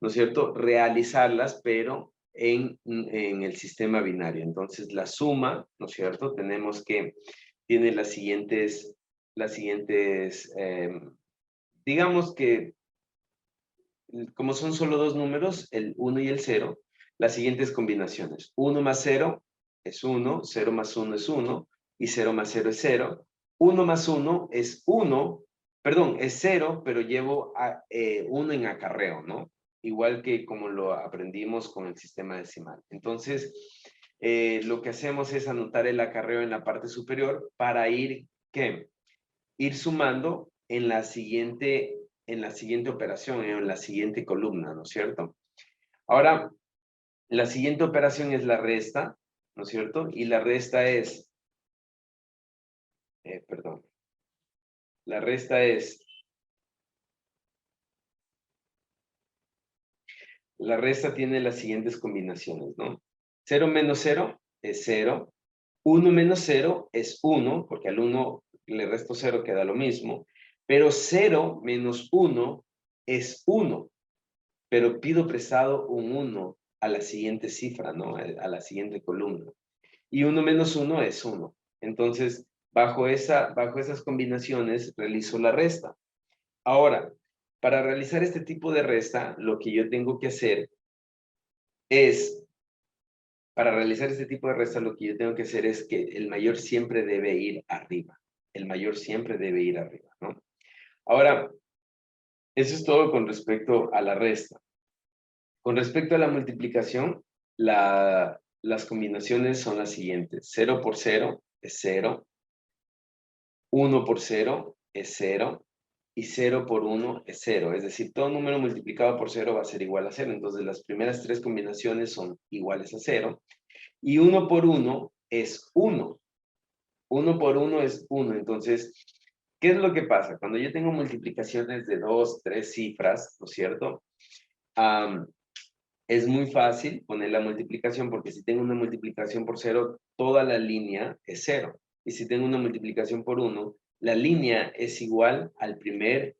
S1: ¿no es cierto? Realizarlas, pero en el sistema binario. Entonces, la suma, ¿no es cierto? Tenemos que, tiene las siguientes, digamos que, como son solo dos números, el 1 y el 0, las siguientes combinaciones. 1 más 0 es 1, 0 más 1 es 1, y 0 más 0 es 0. 1 más 1 es 1, perdón, es 0, pero llevo 1 en acarreo, ¿no? Igual que como lo aprendimos con el sistema decimal. Entonces, lo que hacemos es anotar el acarreo en la parte superior para ir, ¿qué? Ir sumando en la siguiente operación, en la siguiente columna, ¿no es cierto? Ahora, la siguiente operación es la resta, ¿no es cierto? Y la resta es perdón. La resta es... La resta tiene las siguientes combinaciones, ¿no? 0 menos 0 es 0. 1 menos 0 es 1, porque al 1 le resto 0, queda lo mismo. Pero 0 menos 1 es 1. Pero pido prestado un 1 a la siguiente cifra, ¿no? A la siguiente columna. Y 1 menos 1 es 1. Entonces, bajo esas combinaciones, realizo la resta. Ahora, para realizar este tipo de resta, lo que yo tengo que hacer es, que el mayor siempre debe ir arriba. El mayor siempre debe ir arriba, ¿no? Ahora, eso es todo con respecto a la resta. Con respecto a la multiplicación, las combinaciones son las siguientes. 0 por 0 es 0. 1 por 0 es 0. Y 0 por 1 es 0. Es decir, todo número multiplicado por 0 va a ser igual a 0. Entonces, las primeras tres combinaciones son iguales a 0. Y 1 por 1 es 1. 1 por 1 es 1. Entonces, ¿qué es lo que pasa? Cuando yo tengo multiplicaciones de 2, 3 cifras, ¿no es cierto? Es muy fácil poner la multiplicación, porque si tengo una multiplicación por 0, toda la línea es 0. Y si tengo una multiplicación por 1, la línea es igual al primer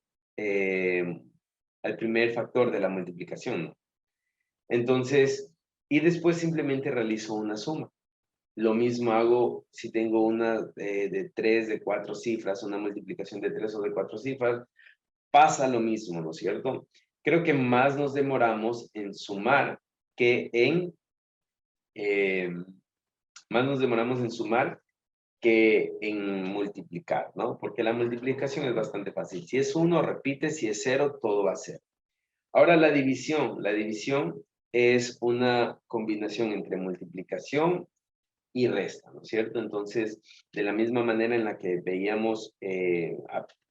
S1: factor de la multiplicación, ¿no? Entonces, y después simplemente realizo una suma. Lo mismo hago si tengo una de 3, de 4 cifras, una multiplicación de 3 o de 4 cifras, pasa lo mismo, ¿no es cierto? Creo que más nos demoramos en sumar que en... multiplicar, ¿no? Porque la multiplicación es bastante fácil. Si es 1, repite. Si es 0, todo va a ser. Ahora la división. La división es una combinación entre multiplicación y resta, ¿no es cierto? Entonces, de la misma manera en la que veíamos, en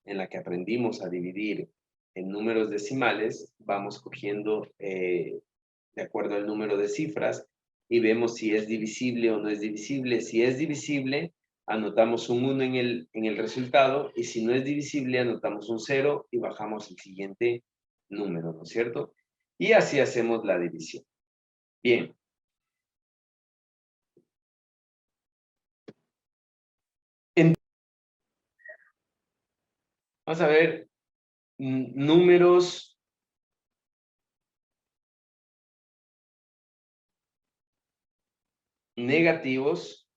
S1: la que aprendimos a dividir en números decimales, vamos cogiendo de acuerdo al número de cifras y vemos si es divisible o no es divisible. Si es divisible, anotamos un 1 en el resultado, y si no es divisible, anotamos un 0 y bajamos el siguiente número, ¿no es cierto? Y así hacemos la división. Bien. Vamos a ver números negativos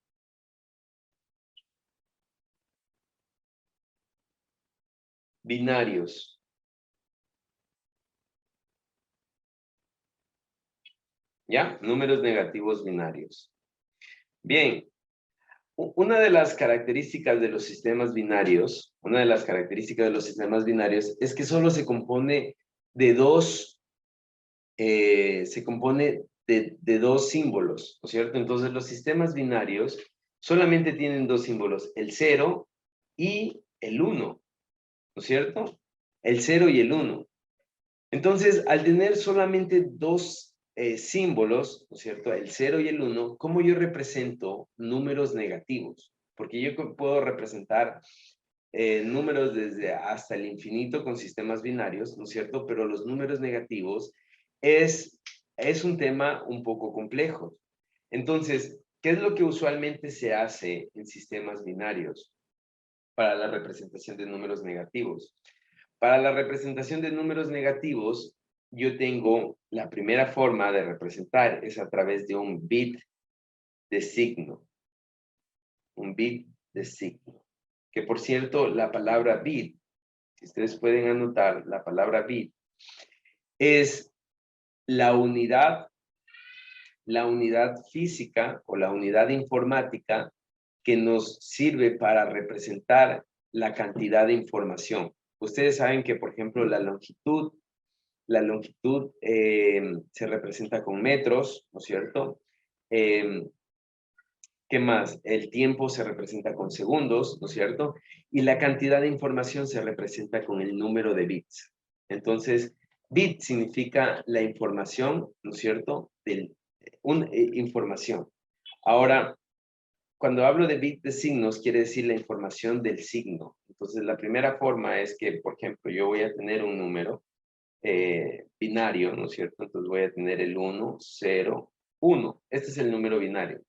S1: binarios. ¿Ya? Números negativos binarios. Bien. Una de las características de los sistemas binarios, es que solo se compone de dos, de dos símbolos, ¿no es cierto? Entonces los sistemas binarios solamente tienen dos símbolos, el 0 y el 1, ¿no es cierto? El 0 y el 1. Entonces, al tener solamente dos símbolos, ¿no es cierto? El 0 y el 1, ¿cómo yo represento números negativos? Porque yo puedo representar números desde hasta el infinito con sistemas binarios, ¿no es cierto? Pero los números negativos es un tema un poco complejo. Entonces, ¿qué es lo que usualmente se hace en sistemas binarios para la representación de números negativos? Para la representación de números negativos, yo tengo la primera forma de representar es a través de un bit de signo. Un bit de signo. Que por cierto, la palabra bit, si ustedes pueden anotar, la palabra bit es la unidad física o la unidad informática que nos sirve para representar la cantidad de información. Ustedes saben que, por ejemplo, la longitud se representa con metros, ¿no es cierto? ¿Qué más? El tiempo se representa con segundos, ¿no es cierto? Y la cantidad de información se representa con el número de bits. Entonces, bit significa la información, ¿no es cierto? Información. Ahora, cuando hablo de bit de signos, quiere decir la información del signo. Entonces, la primera forma es que, por ejemplo, yo voy a tener un número binario, ¿no es cierto? Entonces voy a tener el 1, 0, 1. Este es el número binario.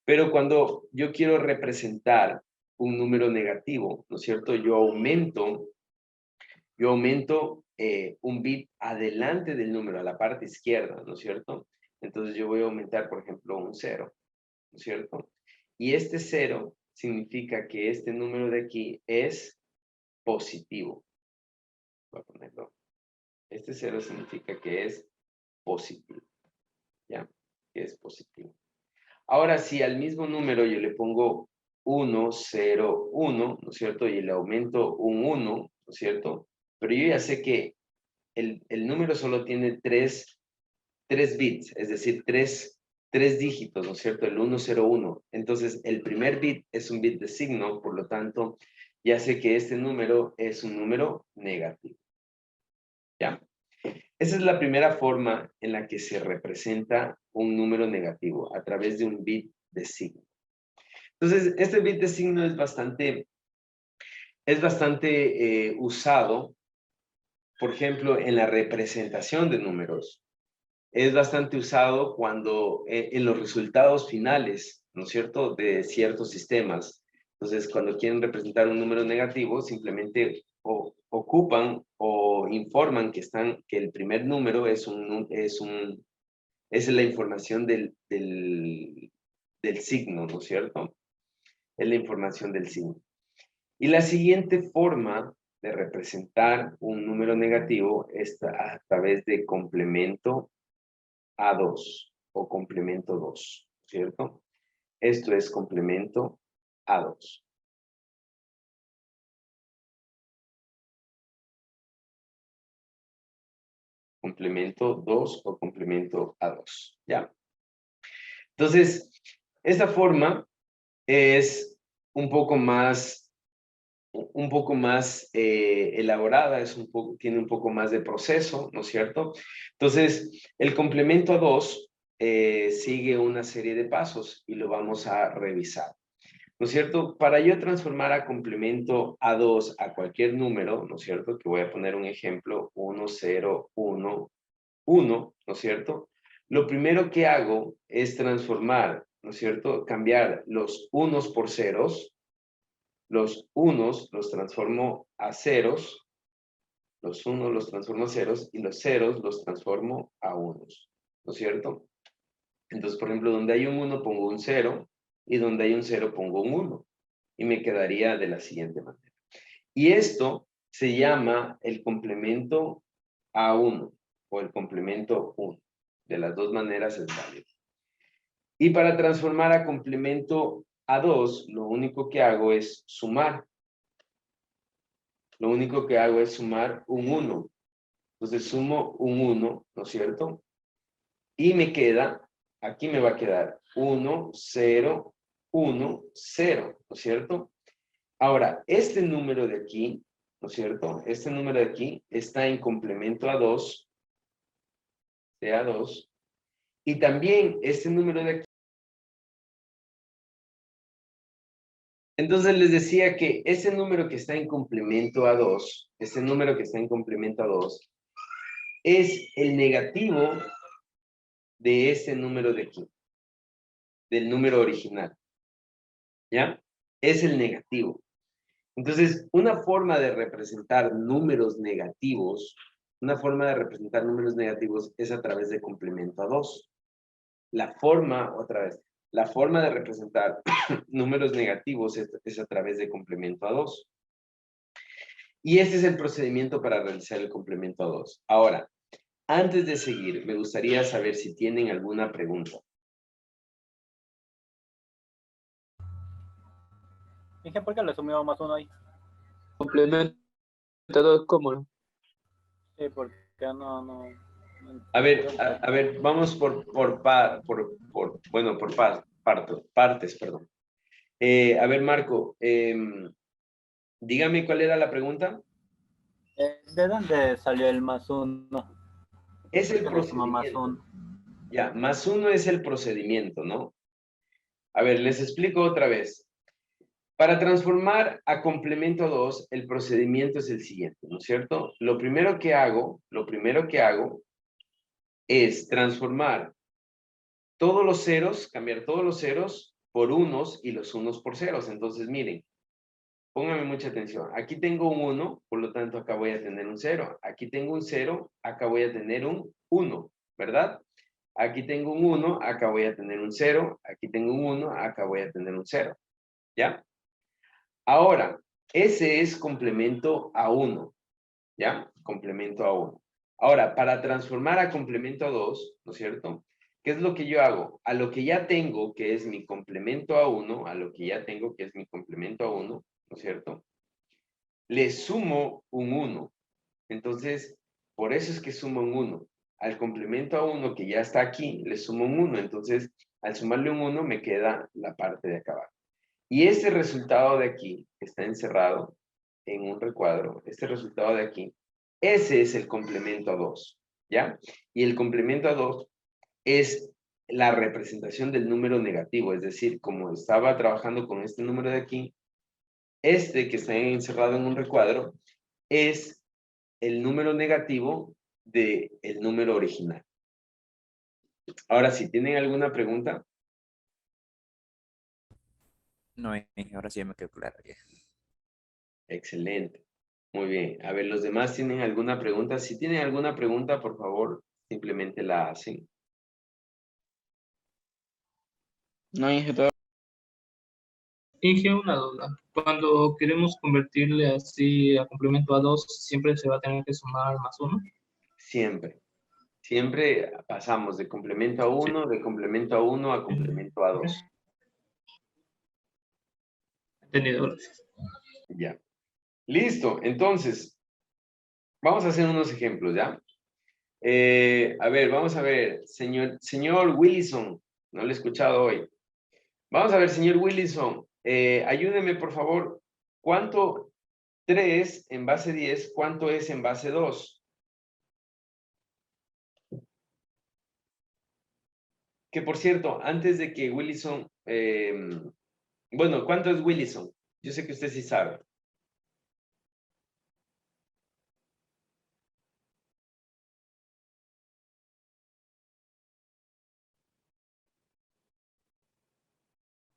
S1: Pero cuando yo quiero representar un número negativo, ¿no es cierto? Yo aumento un bit adelante del número, a la parte izquierda, ¿no es cierto? Entonces yo voy a aumentar, por ejemplo, un 0, ¿no es cierto? Y este 0 significa que este número de aquí es positivo. Voy a ponerlo. Este 0 significa que es positivo. ¿Ya? Que es positivo. Ahora, si al mismo número yo le pongo 1, 0, 1, ¿no es cierto? Y le aumento un 1, ¿no es cierto? Pero yo ya sé que el número solo tiene 3 bits, es decir, 3 dígitos, ¿no es cierto? El 1, 0, 1. Entonces, el primer bit es un bit de signo, por lo tanto, ya sé que este número es un número negativo. ¿Ya? Esa es la primera forma en la que se representa un número negativo, a través de un bit de signo. Entonces, este bit de signo es bastante usado, por ejemplo, en la representación de números. Es bastante usado cuando en los resultados finales, ¿no es cierto?, de ciertos sistemas. Entonces, cuando quieren representar un número negativo, simplemente ocupan o informan que el primer número es la información del signo, ¿no es cierto? Es la información del signo. Y la siguiente forma de representar un número negativo es a través de complemento A2 o complemento 2, ¿cierto? Esto es complemento A2. Complemento 2 o complemento A2, ¿ya? Entonces, esta forma es un poco más elaborada, tiene un poco más de proceso, ¿no es cierto? Entonces, el complemento A2 sigue una serie de pasos y lo vamos a revisar, ¿no es cierto? Para yo transformar a complemento A2 a cualquier número, ¿no es cierto? Que voy a poner un ejemplo, 1, 0, 1, 1, ¿no es cierto? Lo primero que hago es transformar, ¿no es cierto? Cambiar los unos por ceros. Los unos los transformo a ceros, los unos los transformo a ceros y los ceros los transformo a unos, ¿no es cierto? Entonces, por ejemplo, donde hay un 1 pongo un 0 y donde hay un 0 pongo un 1 y me quedaría de la siguiente manera. Y esto se llama el complemento A1 o el complemento 1. De las dos maneras es válido. Y para transformar a complemento A2, lo único que hago es sumar. Lo único que hago es sumar un 1. Entonces sumo un 1, ¿no es cierto? Y me queda, aquí me va a quedar 1, 0, 1, 0, ¿no es cierto? Ahora, este número de aquí, ¿no es cierto? Este número de aquí está en complemento A2, de A2. Y también este número de aquí. Entonces les decía que ese número que está en complemento A2, ese número que está en complemento A2, es el negativo de ese número de aquí, del número original. ¿Ya? Es el negativo. Entonces, una forma de representar números negativos, es a través de complemento A2. La forma de representar números negativos es a través de complemento A2. Y este es el procedimiento para realizar el complemento A2. Ahora, antes de seguir, me gustaría saber si tienen alguna pregunta.
S3: Dije, ¿por qué le sumimos más uno ahí?
S9: Complemento 2, ¿cómo no?
S3: Sí, porque no
S1: A ver, vamos por partes, perdón. A ver, Marco, dígame cuál era la pregunta.
S3: ¿De dónde salió el más uno?
S1: Es el
S3: ¿Por qué le sumó más
S1: procedimiento.
S3: uno?
S1: Ya, más uno es el procedimiento, ¿no? A ver, les explico otra vez. Para transformar a complemento 2, el procedimiento es el siguiente, ¿no es cierto? Lo primero que hago es transformar todos los ceros, cambiar todos los ceros por unos y los unos por ceros. Entonces, miren, pónganme mucha atención. Aquí tengo un 1, por lo tanto, acá voy a tener un 0. Aquí tengo un 0, acá voy a tener un 1, ¿verdad? Aquí tengo un 1, acá voy a tener un 0. Aquí tengo un 1, acá voy a tener un 0. ¿Ya? Ahora, ese es complemento a 1. ¿Ya? Complemento a 1. Ahora, para transformar a complemento a 2, ¿no es cierto? ¿Qué es lo que yo hago? A lo que ya tengo, que es mi complemento a 1, a lo que ya tengo, que es mi complemento a 1, ¿no es cierto? Le sumo un 1. Entonces, por eso es que sumo un 1. Al complemento a 1 que ya está aquí, le sumo un 1. Entonces, al sumarle un 1, me queda la parte de acá abajo. Y este resultado de aquí, que está encerrado en un recuadro, este resultado de aquí, ese es el complemento a 2, ¿ya? Y el complemento a 2 es la representación del número negativo, es decir, como estaba trabajando con este número de aquí, este que está encerrado en un recuadro es el número negativo del número original. Ahora, si tienen alguna pregunta.
S8: No, Inge, ahora sí ya me quedó claro. Ya.
S1: Excelente. Muy bien. A ver, ¿los demás tienen alguna pregunta? Si tienen alguna pregunta, por favor, simplemente la hacen.
S2: No, Inge, todo.
S4: Inge, una duda. Cuando queremos convertirle así a complemento a 2, siempre se va a tener que sumar más 1.
S1: Siempre. Siempre pasamos de complemento a 1, de complemento a 1 a complemento a 2.
S4: Entendido, gracias.
S1: Ya. Listo. Entonces, vamos a hacer unos ejemplos, ¿ya? A ver, vamos a ver. Señor Willison, no lo he escuchado hoy. Vamos a ver, señor Willison, ayúdeme, por favor. ¿Cuánto 3 en base 10, cuánto es en base 2? Que por cierto, antes de que Willison, bueno, ¿cuánto es Willison? Yo sé que usted sí sabe.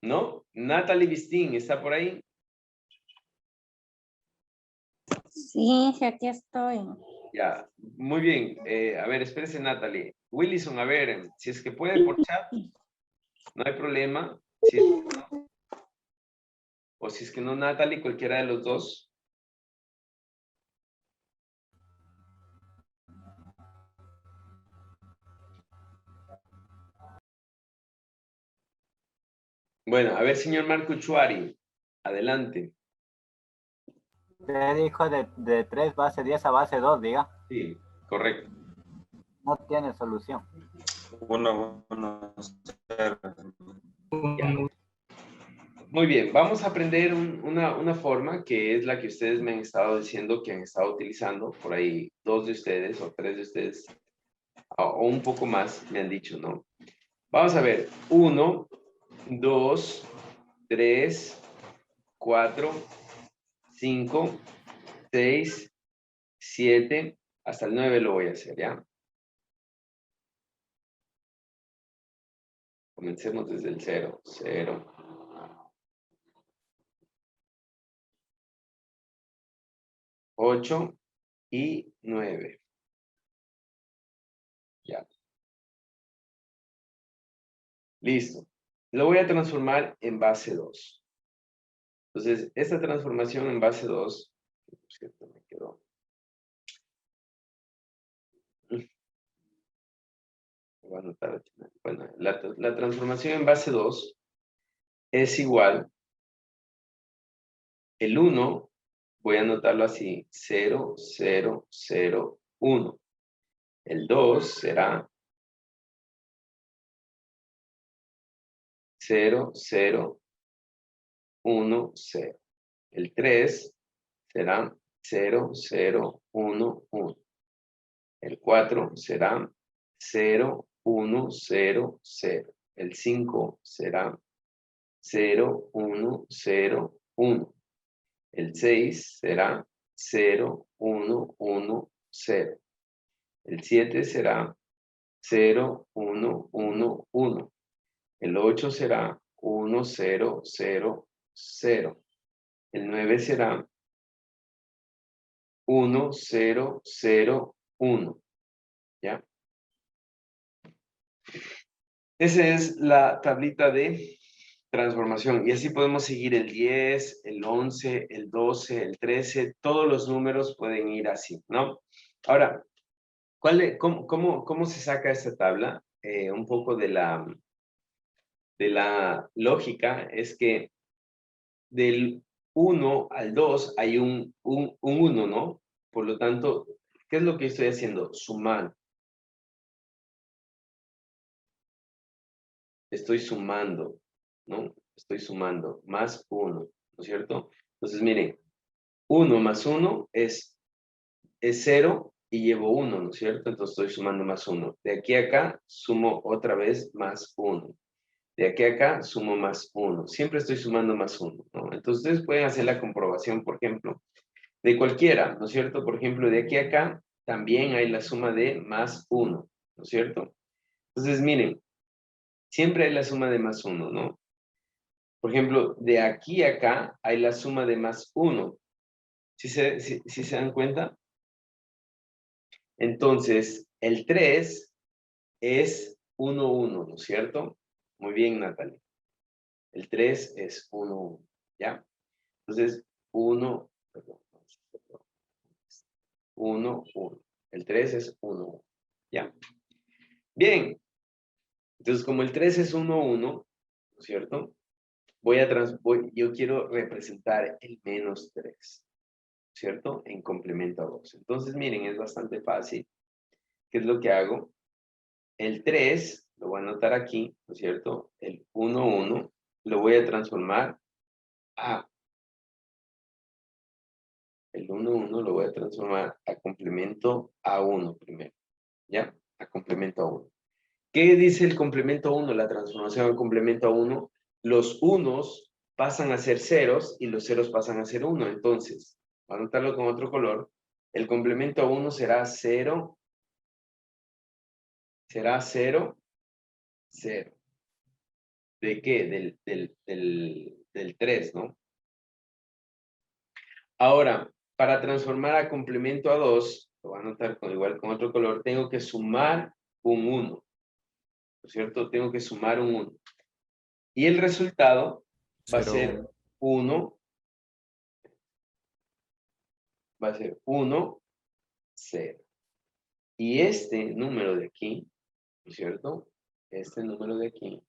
S1: ¿No? Natalie Bistín, ¿está por ahí?
S6: Sí, aquí estoy.
S1: Ya, muy bien. A ver, espérese, Natalie. Willison, a ver, si es que puede por chat, no hay problema. Si es que no, o si es que no, Natalie, cualquiera de los dos. Bueno, a ver, señor Marco Chuari, adelante.
S3: Usted dijo de 3 base 10 a base 2, diga.
S1: Sí, correcto.
S3: No tiene solución.
S5: 1, 1, 0.
S1: Ya. Muy bien, vamos a aprender una forma que es la que ustedes me han estado diciendo que han estado utilizando. Por ahí 2 de ustedes o 3 de ustedes o un poco más me han dicho, ¿no? Vamos a ver, 1, 2, 3, 4, 5, 6, 7, hasta el 9 lo voy a hacer, ¿ya? Comencemos desde el 0, 0. 8 y 9. Ya. Listo. Lo voy a transformar en base 2. Entonces, esta transformación en base 2, por cierto, me quedó. Voy a anotar aquí. Bueno, la transformación en base 2 es igual. El 1, voy a anotarlo así, 0, 0, 0, 1. El 2 será 0, 0, 1, 0. El 3 será 0, 0, 1, 1. El 4 será 0, 1, 0, 0. El 5 será 0, 1, 0, 1. El 6 será 0, 1, 1, 0. El 7 será 0, 1, 1, 1. El 8 será 1, 0, 0, 0. El 9 será 1, 0, 0, 1. ¿Ya? Esa es la tablita de transformación. Y así podemos seguir el 10, el 11, el 12, el 13. Todos los números pueden ir así, ¿no? Ahora, cómo se saca esta tabla? Un poco de la lógica es que del 1 al 2 hay un 1, ¿no? Por lo tanto, ¿qué es lo que estoy haciendo? Sumar. Estoy sumando, ¿no? Estoy sumando, más 1, ¿no es cierto? Entonces, miren, 1 más 1 es 0 y llevo 1, ¿no es cierto? Entonces estoy sumando más 1. De aquí a acá, sumo otra vez más 1. De aquí a acá, sumo más 1. Siempre estoy sumando más 1, ¿no? Entonces, ustedes pueden hacer la comprobación, por ejemplo, de cualquiera, ¿no es cierto? Por ejemplo, de aquí a acá, también hay la suma de más 1, ¿no es cierto? Entonces, miren, siempre hay la suma de más 1, ¿no? Por ejemplo, de aquí a acá hay la suma de más 1. ¿Sí se dan cuenta? Entonces, el 3 es 1, 1, ¿no es cierto? Muy bien, Natalie. El 3 es 1, 1, ¿ya? Entonces, 1, 1, 1. El 3 es 1, 1, ¿ya? Bien. Entonces, como el 3 es 1, 1, ¿no es cierto? Yo quiero representar el menos 3, ¿cierto? En complemento a 2. Entonces, miren, es bastante fácil. ¿Qué es lo que hago? El 3, lo voy a anotar aquí, ¿no es cierto? El 1, 1, lo voy a transformar a... El 1, 1 lo voy a transformar a complemento a 1 primero, ¿ya? A complemento a 1. ¿Qué dice el complemento a 1? La transformación al complemento a 1. Los unos pasan a ser ceros y los ceros pasan a ser 1. Entonces, voy a anotarlo con otro color. El complemento a 1 será 0. Será 0, 0. ¿De qué? Del 3, ¿no? Ahora, para transformar a complemento a 2, lo voy a anotar igual con otro color, tengo que sumar un 1. ¿No es cierto? Tengo que sumar un 1. Y el resultado va a ser 1. Va a ser 1, 0. Y este número de aquí, ¿no es cierto? Este número de aquí,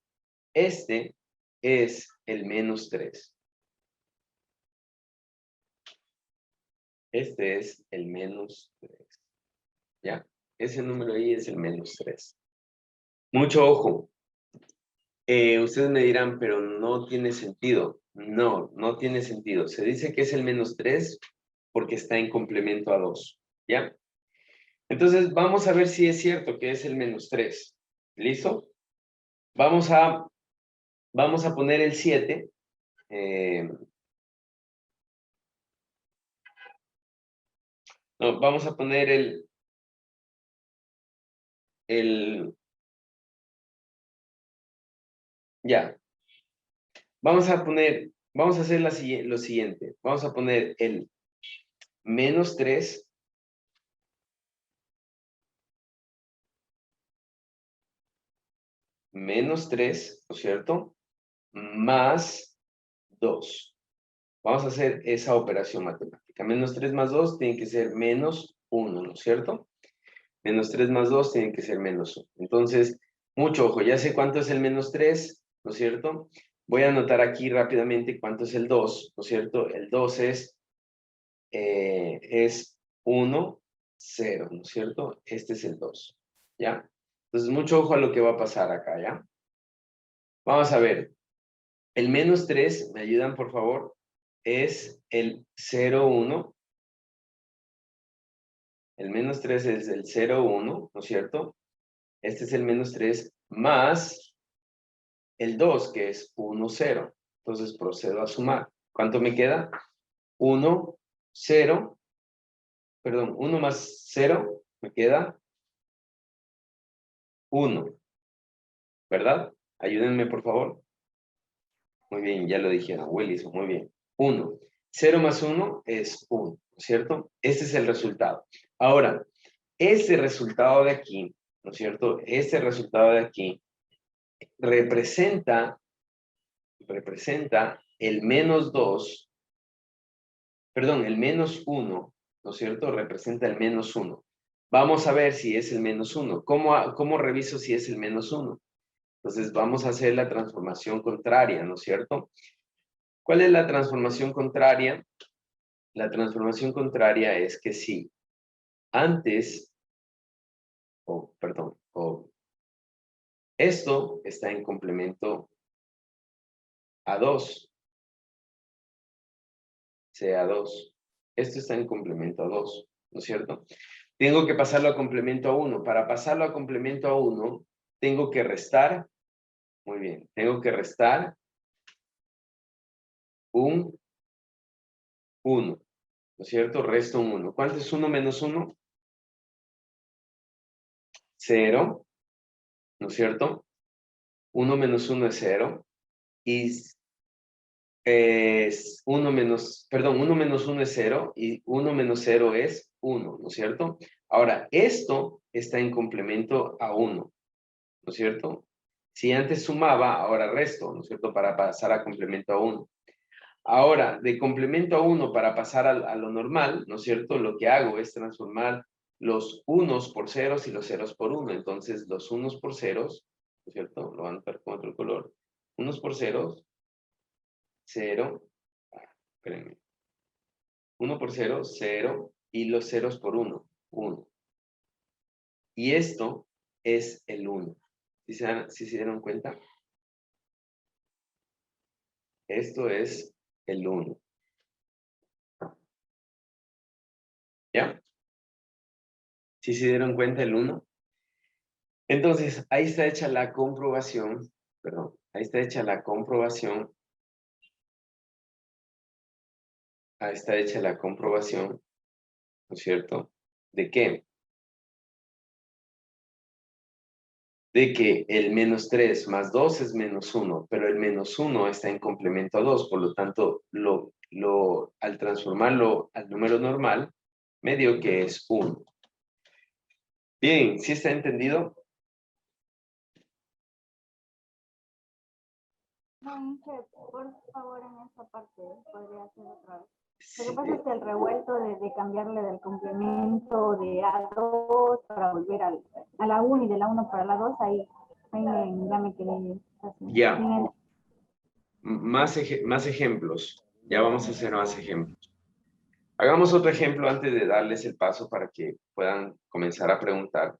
S1: este es el menos 3. Este es el menos 3. ¿Ya? Ese número ahí es el menos 3. Mucho ojo. Ustedes me dirán, pero no tiene sentido. No, no tiene sentido. Se dice que es el menos 3 porque está en complemento a 2. ¿Ya? Entonces, vamos a ver si es cierto que es el menos 3. ¿Listo? Vamos a poner el 7. No, vamos a poner ya. Vamos a hacer lo siguiente. Vamos a poner el menos 3 menos 3, ¿no es cierto? Más 2. Vamos a hacer esa operación matemática. Menos 3 más 2 tiene que ser menos 1, ¿no es cierto? Menos 3 más 2 tiene que ser menos 1. Entonces, mucho ojo, ya sé cuánto es el menos 3, ¿no es cierto? Voy a anotar aquí rápidamente cuánto es el 2, ¿no es cierto? El 2 es 1, 0, ¿no es cierto? Este es el 2, ¿ya? Entonces, mucho ojo a lo que va a pasar acá, ¿ya? Vamos a ver. El menos 3, ¿me ayudan, por favor? Es el 0, 1. El menos 3 es el 0, 1, ¿no es cierto? Este es el menos 3 más el 2, que es 1, 0. Entonces procedo a sumar. ¿Cuánto me queda? 1, 0. Perdón, 1 más 0 me queda 1. ¿Verdad? Ayúdenme, por favor. Muy bien, ya lo dijeron. Willis, muy bien. 1. 0 más 1 es 1, ¿cierto? Este es el resultado. Ahora, ese resultado de aquí, ¿no es cierto? Este resultado de aquí representa el menos 2, perdón, el menos 1, ¿no es cierto? Representa el menos 1. Vamos a ver si es el menos 1. ¿Cómo reviso si es el menos 1? Entonces vamos a hacer la transformación contraria, ¿no es cierto? ¿Cuál es la transformación contraria? La transformación contraria es que si antes, esto está en complemento a 2, sea 2. Esto está en complemento a 2, ¿no es cierto? Tengo que pasarlo a complemento a 1. Para pasarlo a complemento a 1, tengo que restar. Muy bien, tengo que restar un 1, ¿no es cierto? Resto un 1. ¿Cuánto es 1 menos 1? 0, ¿no es cierto? 1 menos 1 es 0. Y es 1 menos 1 es 0 y 1 menos 0 es 1, ¿no es cierto? Ahora, esto está en complemento a 1, ¿no es cierto? Si antes sumaba, ahora resto, ¿no es cierto? Para pasar a complemento a 1. Ahora, de complemento a 1 para pasar a lo normal, ¿no es cierto? Lo que hago es transformar los unos por ceros y los ceros por 1. Entonces, los unos por ceros, ¿no es cierto? Lo van a anotar con otro color. Unos por ceros, 0, espérenme. 1 por 0, 0, y los ceros por 1, 1. Y esto es el 1. ¿Sí se dieron cuenta? Esto es el 1. ¿Ya? ¿Sí se dieron cuenta el 1? Entonces, ahí está hecha la comprobación, perdón, ahí está hecha la comprobación. Ahí está hecha la comprobación, ¿no es cierto? ¿De qué? De que el menos 3 más 2 es menos 1, pero el menos 1 está en complemento a 2, por lo tanto, al transformarlo al número normal, me dio que es 1. Bien, ¿sí está entendido?
S6: No, por favor, en esta parte podría hacer otra vez. Lo
S1: Sí,
S6: que pasa es que el revuelto de cambiarle del complemento de A2 para volver a la 1 y de la 1 para la 2, ahí ya me quedé así.
S1: Ya.
S6: Bien.
S1: Más ejemplos. Ya vamos a hacer más ejemplos. Hagamos otro ejemplo antes de darles el paso para que puedan comenzar a preguntar.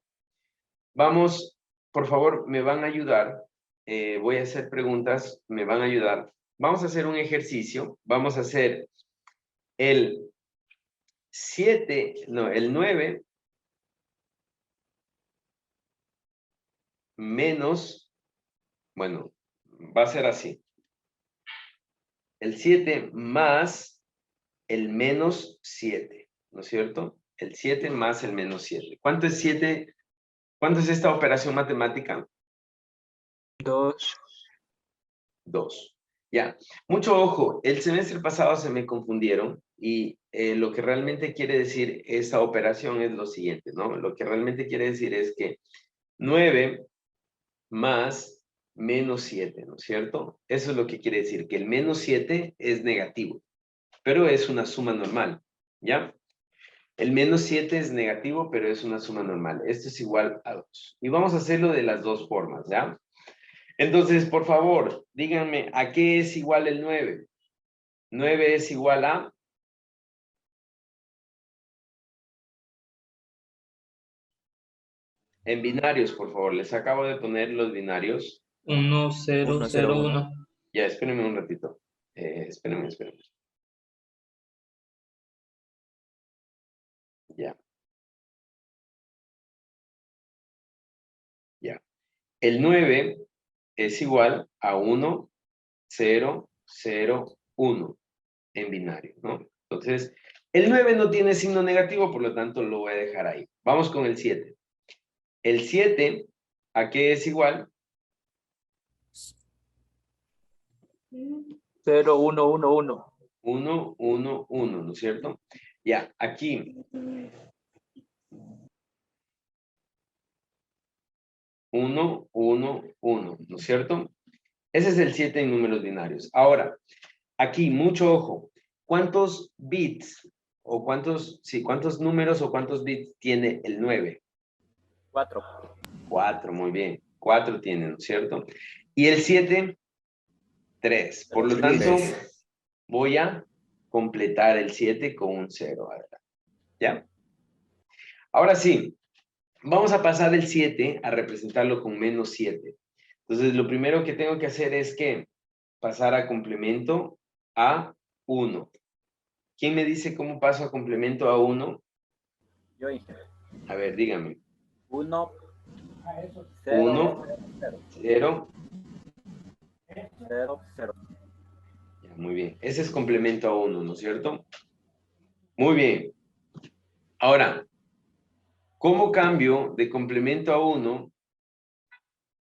S1: Vamos, por favor, me van a ayudar. Voy a hacer preguntas, me van a ayudar. Vamos a hacer un ejercicio. Vamos a hacer el 9 menos, bueno, va a ser así. El 7 más el menos 7, ¿no es cierto? El 7 más el menos 7. ¿Cuánto es 7? ¿Cuánto es esta operación matemática?
S9: 2.
S1: 2. Ya. Mucho ojo, el semestre pasado se me confundieron y lo que realmente quiere decir esta operación es lo siguiente, ¿no? Lo que realmente quiere decir es que 9 más menos 7, ¿no es cierto? Eso es lo que quiere decir, que el menos 7 es negativo, pero es una suma normal, ¿ya? El menos 7 es negativo, pero es una suma normal. Esto es igual a 2. Y vamos a hacerlo de las dos formas, ¿ya? Entonces, por favor, díganme, ¿a qué es igual el 9? 9 es igual a... En binarios, por favor. Les acabo de poner los binarios.
S4: 1, 0, 0, 1.
S1: Ya, espérenme un ratito. Espérenme. Ya. Ya. El 9 es igual a 1, 0, 0, 1 en binario, ¿no? Entonces, el 9 no tiene signo negativo, por lo tanto lo voy a dejar ahí. Vamos con el 7. El 7, ¿a qué es igual?
S9: 0, 1, 1, 1.
S1: 1, 1, 1, ¿no es cierto? Ya, aquí. 1, 1, 1, ¿no es cierto? Ese es el 7 en números binarios. Ahora, aquí, mucho ojo. ¿Cuántos bits o cuántos números o cuántos bits tiene el 9?
S3: 4.
S1: 4, muy bien. 4 tiene, ¿no es cierto? Y el 7, 3. Por lo tanto, voy a completar el 7 con un 0. ¿Ya? Ahora sí, vamos a pasar el 7 a representarlo con menos 7. Entonces, lo primero que tengo que hacer es que pasar a complemento a 1. ¿Quién me dice cómo paso a complemento a 1?
S3: Yo dije.
S1: A ver, dígame.
S3: 1,
S1: 1, 0.
S3: 0, 0.
S1: Muy bien. Ese es complemento a 1, ¿no es cierto? Muy bien. Ahora, ¿cómo cambio de complemento a 1?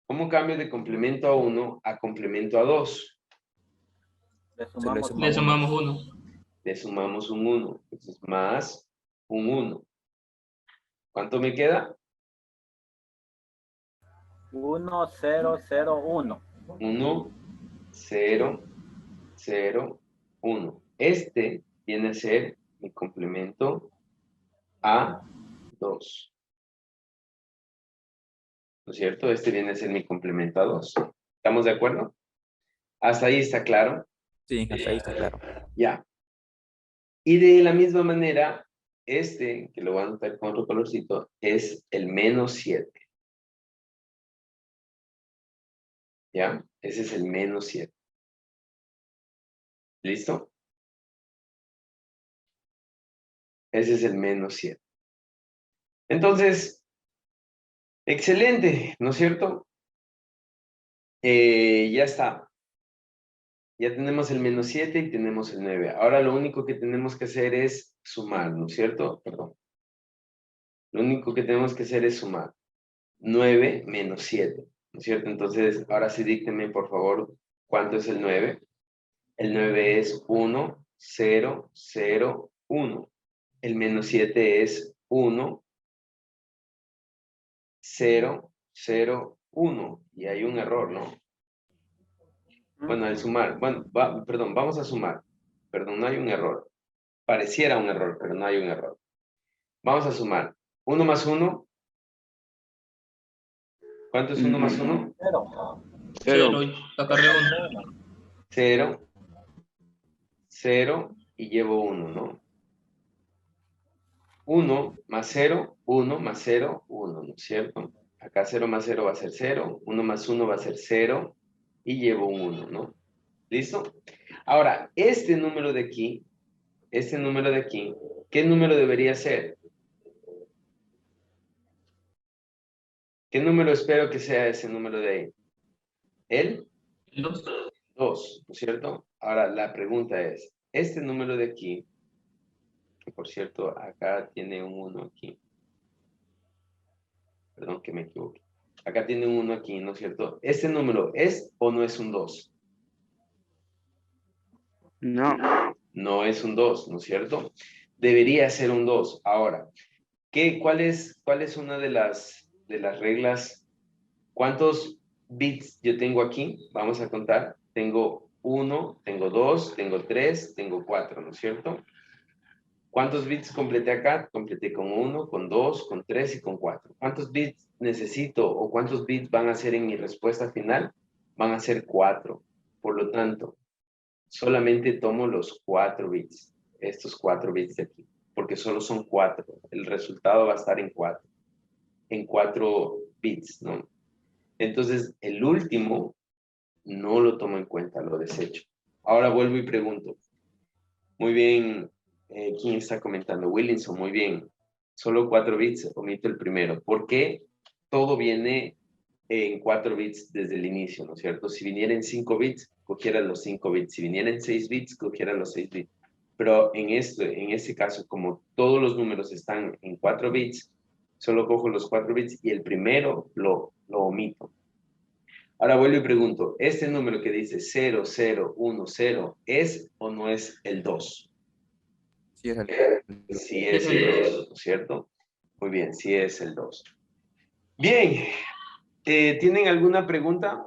S1: ¿Cómo cambio de complemento a 1 a complemento a 2?
S3: Le sumamos,
S4: Le sumamos 1.
S1: Le sumamos un 1. Entonces, más un 1. ¿Cuánto me queda?
S3: 1, 0, 0, 1.
S1: 1, 0, 0, 1. Este viene a ser mi complemento a 2. ¿No es cierto? Este viene a ser mi complemento a 2. ¿Estamos de acuerdo? ¿Hasta ahí está claro?
S8: Sí, hasta ahí está claro.
S1: Ya. Y de la misma manera, este, que lo voy a anotar con otro colorcito, es el menos 7. ¿Ya? Ese es el menos 7. ¿Listo? Ese es el menos 7. Entonces, excelente, ¿no es cierto? Ya está. Ya tenemos el menos 7 y tenemos el 9. Ahora lo único que tenemos que hacer es sumar, ¿no es cierto? Perdón. Lo único que tenemos que hacer es sumar. 9 menos 7, ¿no es cierto? Entonces, ahora sí díctenme, por favor, ¿cuánto es el 9? El 9 es 1, 0, 0, 1. El menos 7 es 1, 0, 0, 1. Y hay un error, ¿no? Bueno, al sumar, bueno, perdón, vamos a sumar. Perdón, no hay un error. Pareciera un error, pero no hay un error. Vamos a sumar. 1 más 1. ¿Cuánto es 1 más 1?
S3: 0.
S4: 0. Acarreo 1.
S1: 0, 0 y llevo 1, ¿no? 1 más 0, 1 más 0, 1, ¿no es cierto? Acá 0 más 0 va a ser 0, 1 más 1 va a ser 0 y llevo un 1, ¿no? ¿Listo? Ahora, este número de aquí, ¿qué número debería ser? ¿Qué número espero que sea ese número de ahí? ¿El?
S4: 2.
S1: 2, ¿no es cierto? Ahora, la pregunta es, este número de aquí, que por cierto, acá tiene un 1 aquí. Perdón que me equivoqué. Acá tiene un 1 aquí, ¿no es cierto? ¿Este número es o no es un 2?
S2: No.
S1: No es un 2, ¿no es cierto? Debería ser un 2. Ahora, cuál es una de las reglas? ¿Cuántos bits yo tengo aquí? Vamos a contar. Tengo 1, tengo 2, tengo 3, tengo 4, ¿no es cierto? ¿Cuántos bits completé acá? Completé con 1, con 2, con 3 y con 4. ¿Cuántos bits necesito o cuántos bits van a ser en mi respuesta final? Van a ser 4. Por lo tanto, solamente tomo los 4 bits. Estos 4 bits de aquí. Porque solo son 4. El resultado va a estar en 4. En 4 bits, ¿no? Entonces, el último no lo tomo en cuenta, lo desecho. Ahora vuelvo y pregunto. Muy bien, ¿quién está comentando? Willinson, muy bien. Solo 4 bits, omito el primero. ¿Por qué todo viene en 4 bits desde el inicio, ¿no es cierto? Si viniera en 5 bits, cogiera los 5 bits. Si viniera en 6 bits, cogiera los 6 bits. Pero en este caso, como todos los números están en 4 bits, solo cojo los 4 bits y el primero lo omito. Ahora vuelvo y pregunto, ¿este número que dice 0, 0, 1, 0 es o no es el 2?
S8: Sí, es el
S1: Sí es el 2, ¿no es cierto? Muy bien, sí es el 2. Bien, ¿tienen alguna pregunta?